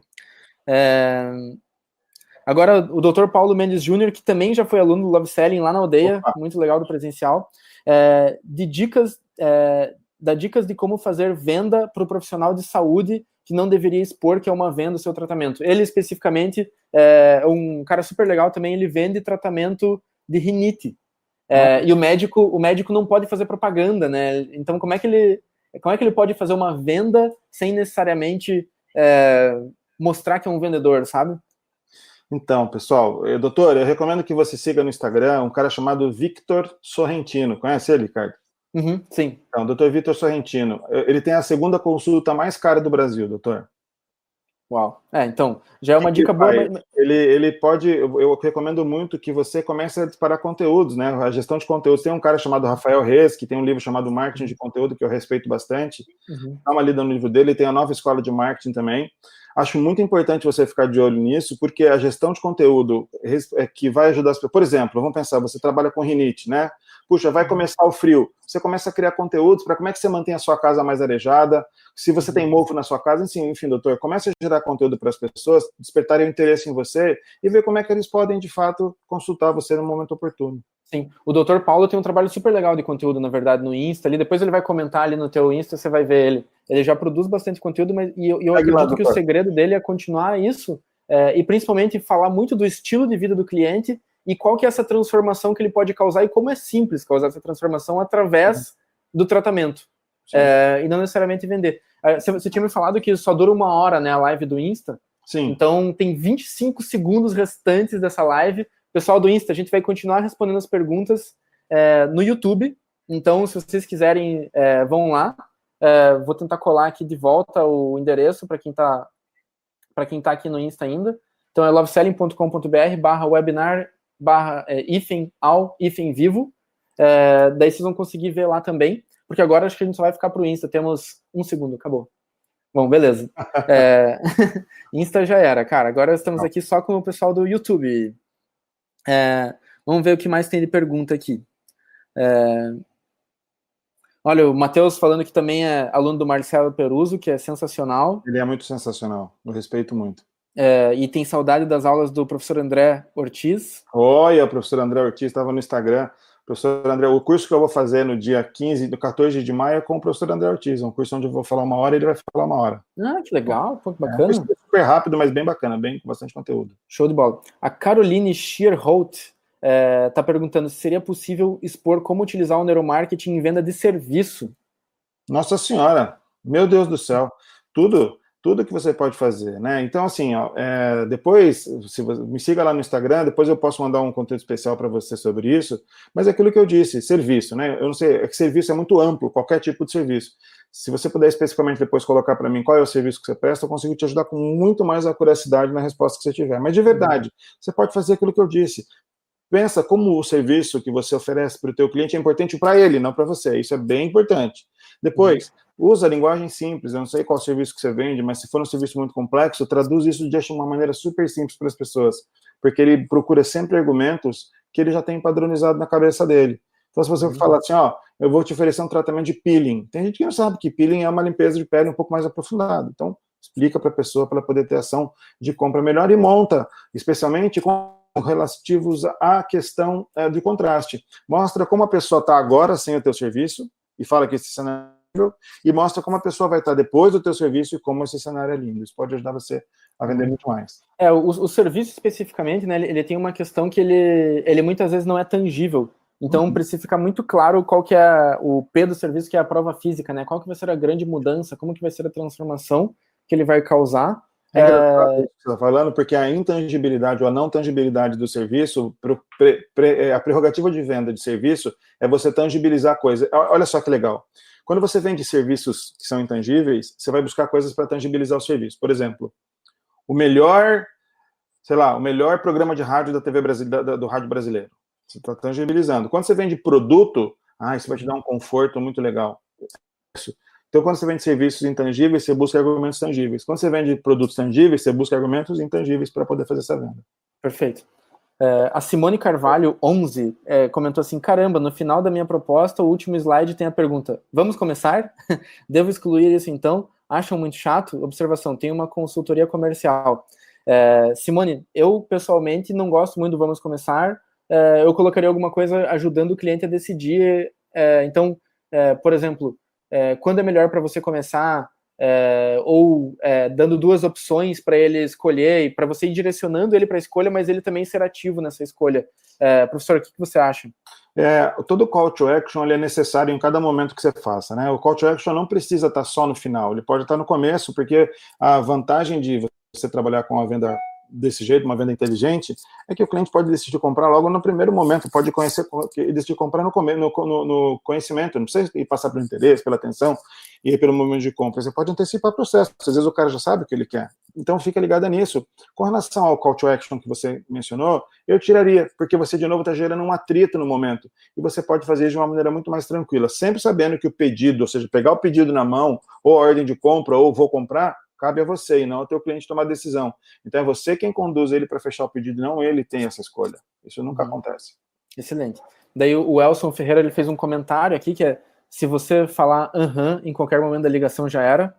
B: Agora, o Dr. Paulo Mendes Jr., que também já foi aluno do Love Selling lá na aldeia, muito legal do presencial, dá dicas de como fazer venda para o profissional de saúde que não deveria expor que é uma venda o seu tratamento. Ele, especificamente, é um cara super legal também, ele vende tratamento de rinite. E o médico não pode fazer propaganda, né? Então, como é que ele pode fazer uma venda sem necessariamente mostrar que é um vendedor, sabe?
C: Então, pessoal, doutor, eu recomendo que você siga no Instagram um cara chamado Victor Sorrentino. Conhece ele, Ricardo?
B: Sim.
C: Então, doutor Victor Sorrentino. Ele tem a segunda consulta mais cara do Brasil, doutor.
B: Uau. Então, já é uma dica boa.
C: Ele pode, eu recomendo muito que você comece a disparar conteúdos, né? A gestão de conteúdos. Tem um cara chamado Rafael Reis, que tem um livro chamado Marketing de Conteúdo, que eu respeito bastante. Dá uma lida no livro dele, tem a nova escola de marketing também. Acho muito importante você ficar de olho nisso, porque a gestão de conteúdo é que vai ajudar as pessoas. Por exemplo, vamos pensar, você trabalha com rinite, né? Puxa, vai começar o frio. Você começa a criar conteúdos para como é que você mantém a sua casa mais arejada. Se você tem mofo na sua casa, enfim, doutor, comece a gerar conteúdo para as pessoas, despertarem o interesse em você e ver como é que eles podem, de fato, consultar você no momento oportuno.
B: Sim, o Dr. Paulo tem um trabalho super legal de conteúdo, na verdade, no Insta ali. Depois ele vai comentar ali no teu Insta, você vai ver ele. Ele já produz bastante conteúdo, mas eu
C: Segue lá,
B: acredito que o
C: doutor.
B: segredo dele é continuar isso, e principalmente falar muito do estilo de vida do cliente e qual que é essa transformação que ele pode causar e como é simples causar essa transformação através do tratamento. E não necessariamente vender. Você tinha me falado que só dura 1 hora, né, a live do Insta.
C: Sim.
B: Então tem 25 segundos restantes dessa live. Pessoal do Insta, a gente vai continuar respondendo as perguntas no YouTube. Então, se vocês quiserem, vão lá. Vou tentar colar aqui de volta o endereço para quem tá aqui no Insta ainda. Então é loveselling.com.br/webinar/vivo. Daí vocês vão conseguir ver lá também, porque agora acho que a gente só vai ficar pro Insta. Temos 1 segundo, acabou. Bom, beleza. Insta já era, cara. Agora estamos aqui só com o pessoal do YouTube. Vamos ver o que mais tem de pergunta aqui. Olha, o Matheus falando que também é aluno do Marcelo Peruso, que é sensacional.
C: Ele é muito sensacional, eu respeito muito.
B: E tem saudade das aulas do professor André Ortiz.
C: Olha, o professor André Ortiz estava no Instagram. Professor André, o curso que eu vou fazer no dia 14 de maio é com o professor André Ortiz, um curso onde eu vou falar 1 hora e ele vai falar 1 hora.
B: Ah, que legal, pô, que bacana.
C: Um curso super rápido, mas bem bacana, com bastante conteúdo.
B: Show de bola. A Caroline Schierholt está perguntando se seria possível expor como utilizar o neuromarketing em venda de serviço.
C: Nossa Senhora, meu Deus do céu, tudo que você pode fazer, né? Então, assim, depois, se você me siga lá no Instagram, depois eu posso mandar um conteúdo especial para você sobre isso, mas é aquilo que eu disse, serviço, né? Eu não sei, é que serviço é muito amplo, qualquer tipo de serviço. Se você puder especificamente depois colocar para mim qual é o serviço que você presta, eu consigo te ajudar com muito mais acuracidade na resposta que você tiver. Mas de verdade, você pode fazer aquilo que eu disse. Pensa como o serviço que você oferece para o teu cliente é importante para ele, não para você. Isso é bem importante. Depois, usa a linguagem simples. Eu não sei qual serviço que você vende, mas se for um serviço muito complexo, traduz isso de uma maneira super simples para as pessoas, porque ele procura sempre argumentos que ele já tem padronizado na cabeça dele. Então, se você falar assim, eu vou te oferecer um tratamento de peeling. Tem gente que não sabe que peeling é uma limpeza de pele um pouco mais aprofundada. Então, explica para a pessoa para ela poder ter ação de compra melhor e monta, especialmente com relativos à questão de contraste. Mostra como a pessoa está agora sem o teu serviço e fala que esse cenário é lindo, e mostra como a pessoa vai estar depois do teu serviço e como esse cenário é lindo. Isso pode ajudar você a vender muito mais.
B: O serviço especificamente, né, ele tem uma questão que ele muitas vezes não é tangível. Então precisa ficar muito claro qual que é o P do serviço, que é a prova física, né? Qual que vai ser a grande mudança, como que vai ser a transformação que ele vai causar.
C: É engraçado isso que você está falando, porque a intangibilidade ou a não tangibilidade do serviço, a prerrogativa de venda de serviço é você tangibilizar a coisa. Olha só que legal. Quando você vende serviços que são intangíveis, você vai buscar coisas para tangibilizar o serviço. Por exemplo, o melhor programa de rádio da TV do rádio brasileiro. Você está tangibilizando. Quando você vende produto, isso vai te dar um conforto muito legal. Então, quando você vende serviços intangíveis, você busca argumentos tangíveis. Quando você vende produtos tangíveis, você busca argumentos intangíveis para poder fazer essa venda.
B: Perfeito. A Simone Carvalho, 11, comentou assim, caramba, no final da minha proposta, o último slide tem a pergunta, vamos começar? Devo excluir isso então? Acham muito chato? Observação, tem uma consultoria comercial. Simone, eu pessoalmente não gosto muito do vamos começar, eu colocaria alguma coisa ajudando o cliente a decidir. Então, por exemplo, quando é melhor para você começar, ou dando 2 opções para ele escolher e para você ir direcionando ele para a escolha, mas ele também ser ativo nessa escolha. Professor, o que você acha?
C: Todo call to action ele é necessário em cada momento que você faça, né? O call to action não precisa estar só no final, ele pode estar no começo, porque a vantagem de você trabalhar com a venda desse jeito, uma venda inteligente, é que o cliente pode decidir comprar logo no primeiro momento, pode decidir comprar no conhecimento, não precisa ir passar pelo interesse, pela atenção e pelo momento de compra, você pode antecipar o processo, às vezes o cara já sabe o que ele quer, então fica ligado nisso. Com relação ao call to action que você mencionou, eu tiraria, porque você de novo está gerando um atrito no momento, e você pode fazer de uma maneira muito mais tranquila, sempre sabendo que o pedido, ou seja, pegar o pedido na mão, ou a ordem de compra, ou vou comprar, cabe a você e não ao teu cliente tomar a decisão. Então é você quem conduz ele para fechar o pedido, não ele tem essa escolha. Isso nunca acontece.
B: Excelente. Daí o Elson Ferreira ele fez um comentário aqui que se você falar em qualquer momento da ligação já era.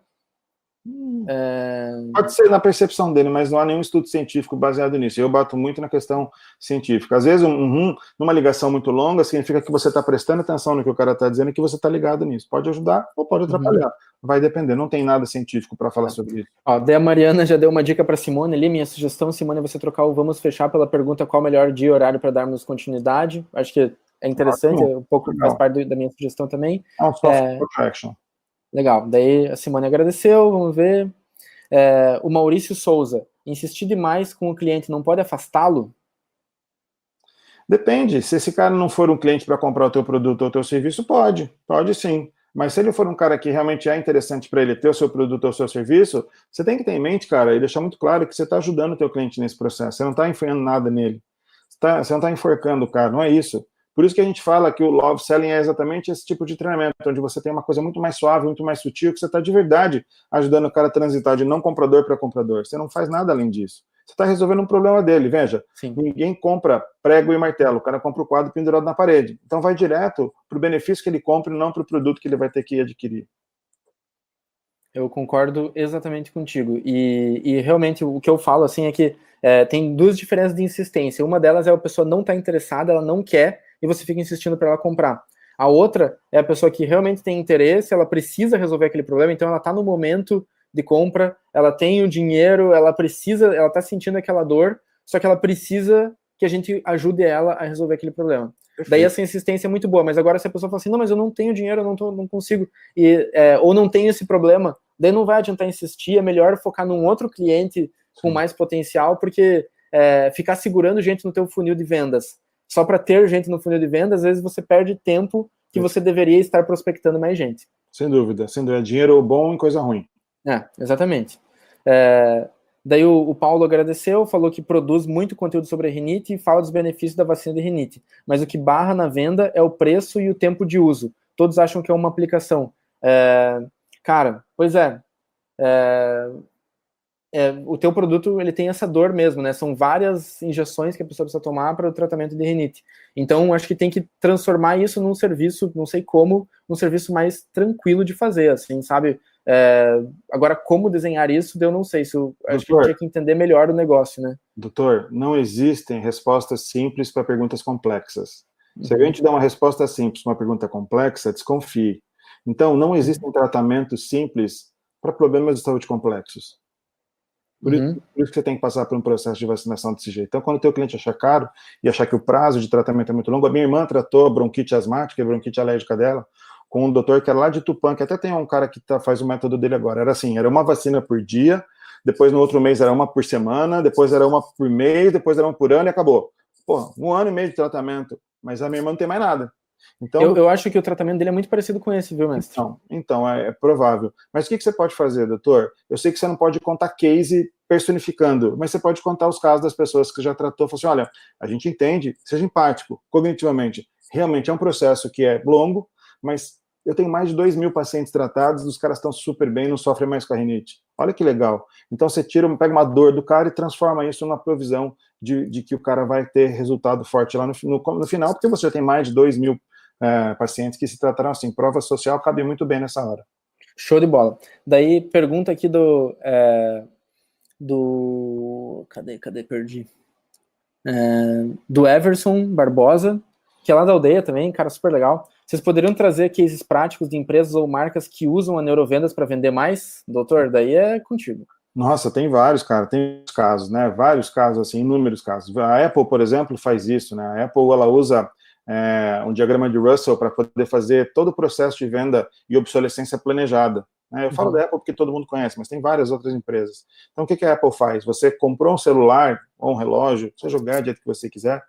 C: Pode ser na percepção dele, mas não há nenhum estudo científico baseado nisso. Eu bato muito na questão científica. Às vezes, numa ligação muito longa, significa que você está prestando atenção no que o cara está dizendo e que você está ligado nisso. Pode ajudar ou pode atrapalhar. Vai depender, não tem nada científico para falar sobre isso.
B: Ó, daí a Mariana já deu uma dica para Simone ali. Minha sugestão, Simone, é você trocar o vamos fechar pela pergunta qual o melhor dia e horário para darmos continuidade. Acho que é interessante, um pouco faz parte da minha sugestão também.
C: Soft protection.
B: Legal, daí a Simone agradeceu, vamos ver. O Maurício Souza, insistir demais com o cliente não pode afastá-lo?
C: Depende, se esse cara não for um cliente para comprar o teu produto ou o teu serviço, pode sim. Mas se ele for um cara que realmente é interessante para ele ter o seu produto ou o seu serviço, você tem que ter em mente, cara, e deixar muito claro que você está ajudando o teu cliente nesse processo, você não está enfiando nada nele, você não está enforcando o cara, não é isso. Por isso que a gente fala que o Love Selling é exatamente esse tipo de treinamento, onde você tem uma coisa muito mais suave, muito mais sutil, que você está de verdade ajudando o cara a transitar de não comprador para comprador. Você não faz nada além disso. Você está resolvendo um problema dele, veja. Sim. Ninguém compra prego e martelo, o cara compra o quadro pendurado na parede. Então vai direto para o benefício que ele compra e não para o produto que ele vai ter que adquirir.
B: Eu concordo exatamente contigo. E realmente o que eu falo assim é que tem duas diferenças de insistência. Uma delas é a pessoa não está interessada, ela não quer, e você fica insistindo para ela comprar. A outra é a pessoa que realmente tem interesse, ela precisa resolver aquele problema, então ela está no momento de compra, ela tem o dinheiro, ela está sentindo aquela dor, só que ela precisa que a gente ajude ela a resolver aquele problema. Perfeito. Daí essa insistência é muito boa, mas agora se a pessoa fala assim, não, mas eu não tenho dinheiro, eu não consigo, ou não tenho esse problema, daí não vai adiantar insistir, é melhor focar num outro cliente com mais potencial, porque ficar segurando gente no teu funil de vendas, só para ter gente no funil de vendas, às vezes você perde tempo que você deveria estar prospectando mais gente.
C: Sem dúvida, dinheiro bom e coisa ruim.
B: Exatamente. Daí o Paulo agradeceu, falou que produz muito conteúdo sobre a rinite e fala dos benefícios da vacina de rinite, mas o que barra na venda é o preço e o tempo de uso. Todos acham que é uma aplicação. Cara, pois o teu produto ele tem essa dor mesmo, né? São várias injeções que a pessoa precisa tomar para o tratamento de rinite. Então, acho que tem que transformar isso num serviço, não sei como, num serviço mais tranquilo de fazer, assim, sabe? Agora, como desenhar isso, eu não sei. Acho que tinha que entender melhor o negócio, né?
C: Doutor, não existem respostas simples para perguntas complexas. Se alguém te dá uma resposta simples para uma pergunta complexa, desconfie. Então, não existem tratamentos simples para problemas de saúde complexos. Por isso que você tem que passar por um processo de vacinação desse jeito. Então, quando o teu cliente achar caro e achar que o prazo de tratamento é muito longo, a minha irmã tratou bronquite asmática e bronquite alérgica dela com um doutor que era lá de Tupã, que até tem um cara que faz o método dele agora. Era assim, era uma vacina por dia, depois no outro mês era uma por semana, depois era uma por mês, depois era uma por ano e acabou. Pô, 1 ano e meio de tratamento, mas a minha irmã não tem mais nada. Então,
B: eu acho que o tratamento dele é muito parecido com esse, viu, mestre?
C: Então é provável. Mas o que você pode fazer, doutor? Eu sei que você não pode contar case personificando, mas você pode contar os casos das pessoas que já tratou. Falar assim, olha, a gente entende, seja empático, cognitivamente. Realmente é um processo que é longo, mas eu tenho mais de 2.000 pacientes tratados, os caras estão super bem, não sofrem mais com a rinite. Olha que legal. Então você pega uma dor do cara e transforma isso numa provisão de que o cara vai ter resultado forte lá no final, porque você já tem mais de 2.000 pacientes que se trataram assim. Prova social cabe muito bem nessa hora.
B: Show de bola. Daí, pergunta aqui do cadê? Perdi. Do Everson Barbosa, que é lá da aldeia também, cara, super legal. Vocês poderiam trazer cases práticos de empresas ou marcas que usam a neurovendas para vender mais? Doutor, daí é contigo.
C: Nossa, tem vários, cara, tem casos, né? Vários casos, assim, inúmeros casos. A Apple, por exemplo, faz isso, né? A Apple, ela usa um diagrama de Russell para poder fazer todo o processo de venda e obsolescência planejada. Eu falo da Apple porque todo mundo conhece, mas tem várias outras empresas. Então, o que a Apple faz? Você comprou um celular ou um relógio, seja o gadget que você quiser,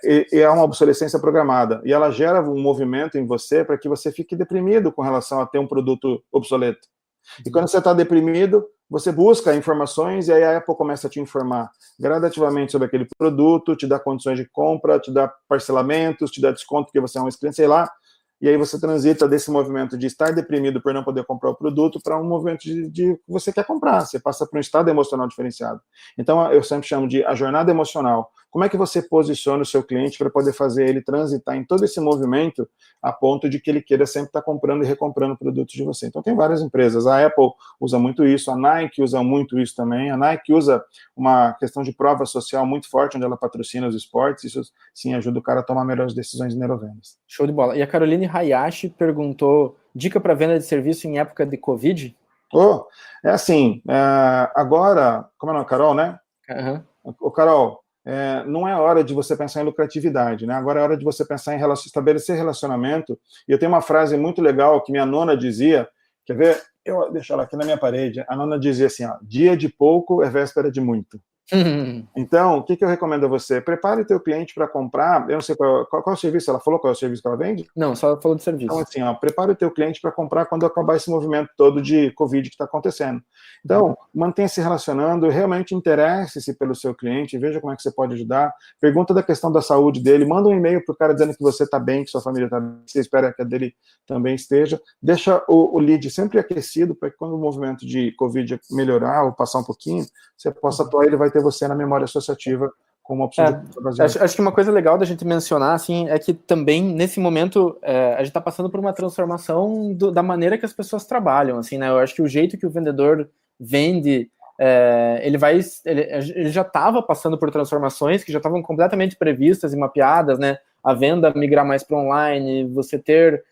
C: e é uma obsolescência programada, e ela gera um movimento em você para que você fique deprimido com relação a ter um produto obsoleto. E quando você está deprimido, você busca informações e aí a Apple começa a te informar gradativamente sobre aquele produto, te dá condições de compra, te dá parcelamentos, te dá desconto porque você é um cliente, sei lá, e aí você transita desse movimento de estar deprimido por não poder comprar o produto para um movimento de você quer comprar, você passa por um estado emocional diferenciado. Então eu sempre chamo de a jornada emocional, como é que você posiciona o seu cliente para poder fazer ele transitar em todo esse movimento a ponto de que ele queira sempre estar comprando e recomprando produtos de você. Então tem várias empresas, a Apple usa muito isso, a Nike usa muito isso também, a Nike usa uma questão de prova social muito forte, onde ela patrocina os esportes, isso sim ajuda o cara a tomar melhores decisões de neurovendas.
B: Show de bola. E a Caroline Hayashi perguntou, dica para venda de serviço em época de Covid?
C: É assim, agora, como é o nome, Carol, né? Uhum. Carol, não é hora de você pensar em lucratividade, né? Agora é hora de você pensar em estabelecer relacionamento. E eu tenho uma frase muito legal que minha nona dizia, quer ver? Eu deixo ela aqui na minha parede. A nona dizia assim, ó, dia de pouco é véspera de muito. Então, o que eu recomendo a você? Prepare o teu cliente para comprar, eu não sei qual é o serviço, ela falou qual é o serviço que ela vende?
B: Não, só falou de serviço.
C: Então, assim, ó, prepare o teu cliente para comprar quando acabar esse movimento todo de Covid que está acontecendo. Então, mantenha se relacionando, realmente interesse-se pelo seu cliente, veja como é que você pode ajudar, pergunta da questão da saúde dele, manda um e-mail para o cara dizendo que você está bem, que sua família está bem, que você espera que a dele também esteja, deixa o lead sempre aquecido para que quando o movimento de Covid melhorar ou passar um pouquinho, você possa atuar e ele vai ter você na memória associativa como uma opção de
B: acho que uma coisa legal da gente mencionar, assim, é que também, nesse momento, a gente está passando por uma transformação da maneira que as pessoas trabalham, assim, né? Eu acho que o jeito que o vendedor vende, ele já estava passando por transformações que já estavam completamente previstas e mapeadas, né? A venda migrar mais para online, você ter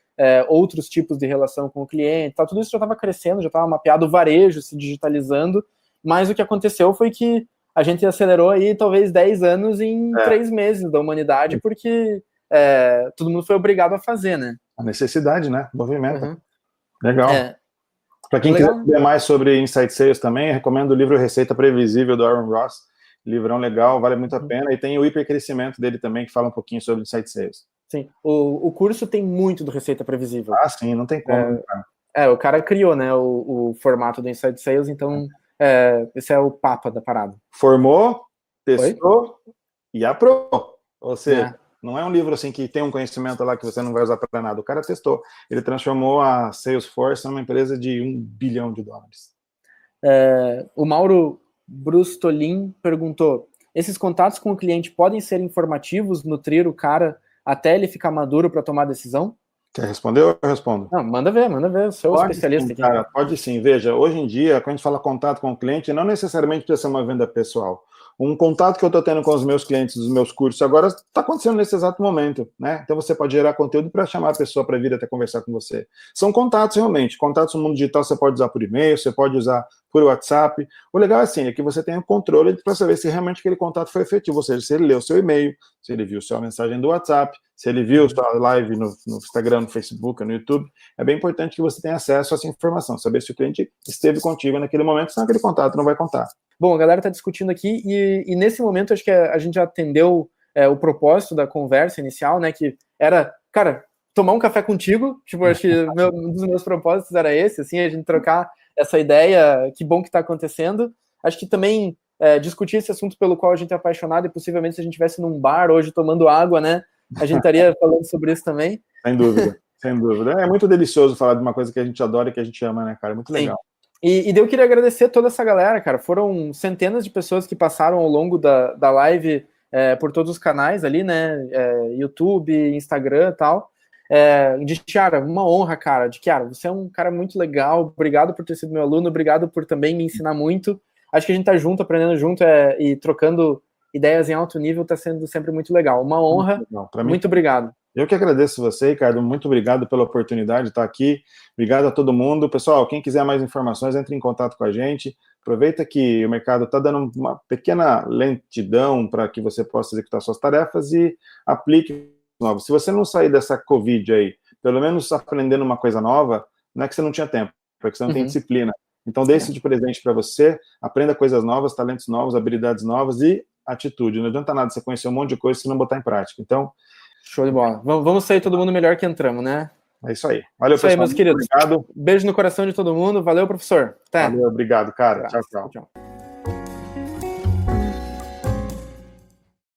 B: outros tipos de relação com o cliente, tudo isso já estava crescendo, já estava mapeado, o varejo se digitalizando, mas o que aconteceu foi que a gente acelerou aí talvez 10 anos em 3 meses da humanidade, porque todo mundo foi obrigado a fazer, né?
C: A necessidade, né? Movimento. Legal. Para quem
B: legal.
C: quiser saber mais sobre Inside Sales também, recomendo o livro Receita Previsível, do Aaron Ross. Livrão legal, vale muito a pena. E tem o hipercrescimento dele também, que fala um pouquinho sobre Inside Sales.
B: Sim, o curso tem muito do Receita Previsível.
C: Ah, sim, não tem como.
B: O cara criou, né, o formato do Inside Sales, então esse é o papa da parada.
C: Formou, testou e aprovou. Ou seja, não é um livro assim que tem um conhecimento lá que você não vai usar para nada. O cara testou. Ele transformou a Salesforce numa empresa de $1 bilhão.
B: O Mauro Brustolin perguntou, esses contatos com o cliente podem ser informativos, nutrir o cara até ele ficar maduro para tomar decisão?
C: Quer responder ou eu respondo?
B: Não, manda ver, eu sou especialista aqui.
C: Cara, pode sim, veja, hoje em dia, quando a gente fala contato com o cliente, não necessariamente precisa ser uma venda pessoal. Um contato que eu estou tendo com os meus clientes dos meus cursos agora está acontecendo nesse exato momento, né? Então você pode gerar conteúdo para chamar a pessoa para vir até conversar com você. São contatos realmente, contatos no mundo digital você pode usar por e-mail, você pode usar por WhatsApp. O legal é que você tenha controle para saber se realmente aquele contato foi efetivo, ou seja, se ele leu o seu e-mail, se ele viu sua mensagem do WhatsApp, se ele viu sua live no Instagram, no Facebook, no YouTube. É bem importante que você tenha acesso a essa informação, saber se o cliente esteve contigo naquele momento, senão aquele contato não vai contar.
B: Bom, a galera está discutindo aqui e nesse momento acho que a gente já atendeu o propósito da conversa inicial, né, que era, cara, tomar um café contigo, tipo, acho que um dos meus propósitos era esse, assim, a gente trocar essa ideia, que bom que está acontecendo. Acho que também discutir esse assunto pelo qual a gente é apaixonado e possivelmente se a gente estivesse num bar hoje tomando água, né, a gente estaria falando sobre isso também.
C: Sem dúvida, sem dúvida. É muito delicioso falar de uma coisa que a gente adora e que a gente ama, né, cara? É muito legal.
B: Sim. E eu queria agradecer toda essa galera, cara. Foram centenas de pessoas que passaram ao longo da live por todos os canais ali, né? YouTube, Instagram e tal. De Chiara, uma honra, cara. De Chiara, você é um cara muito legal. Obrigado por ter sido meu aluno. Obrigado por também me ensinar muito. Acho que a gente tá junto, aprendendo junto e trocando ideias em alto nível tá sendo sempre muito legal. Uma honra. Muito obrigado.
C: Eu que agradeço você, Ricardo. Muito obrigado pela oportunidade de estar aqui. Obrigado a todo mundo. Pessoal, quem quiser mais informações, entre em contato com a gente. Aproveita que o mercado está dando uma pequena lentidão para que você possa executar suas tarefas e aplique novos. Se você não sair dessa Covid aí, pelo menos aprendendo uma coisa nova, não é que você não tinha tempo, é que você não tem disciplina. Então, dê isso de presente para você, aprenda coisas novas, talentos novos, habilidades novas e atitude. Não adianta nada você conhecer um monte de coisa se não botar em prática. Então,
B: show de bola. Vamos sair todo mundo melhor que entramos, né?
C: É isso aí. Valeu,
B: pessoal. Isso aí, meus queridos. Obrigado. Beijo no coração de todo mundo. Valeu, professor. Até.
C: Valeu, obrigado, cara. Tchau, tchau.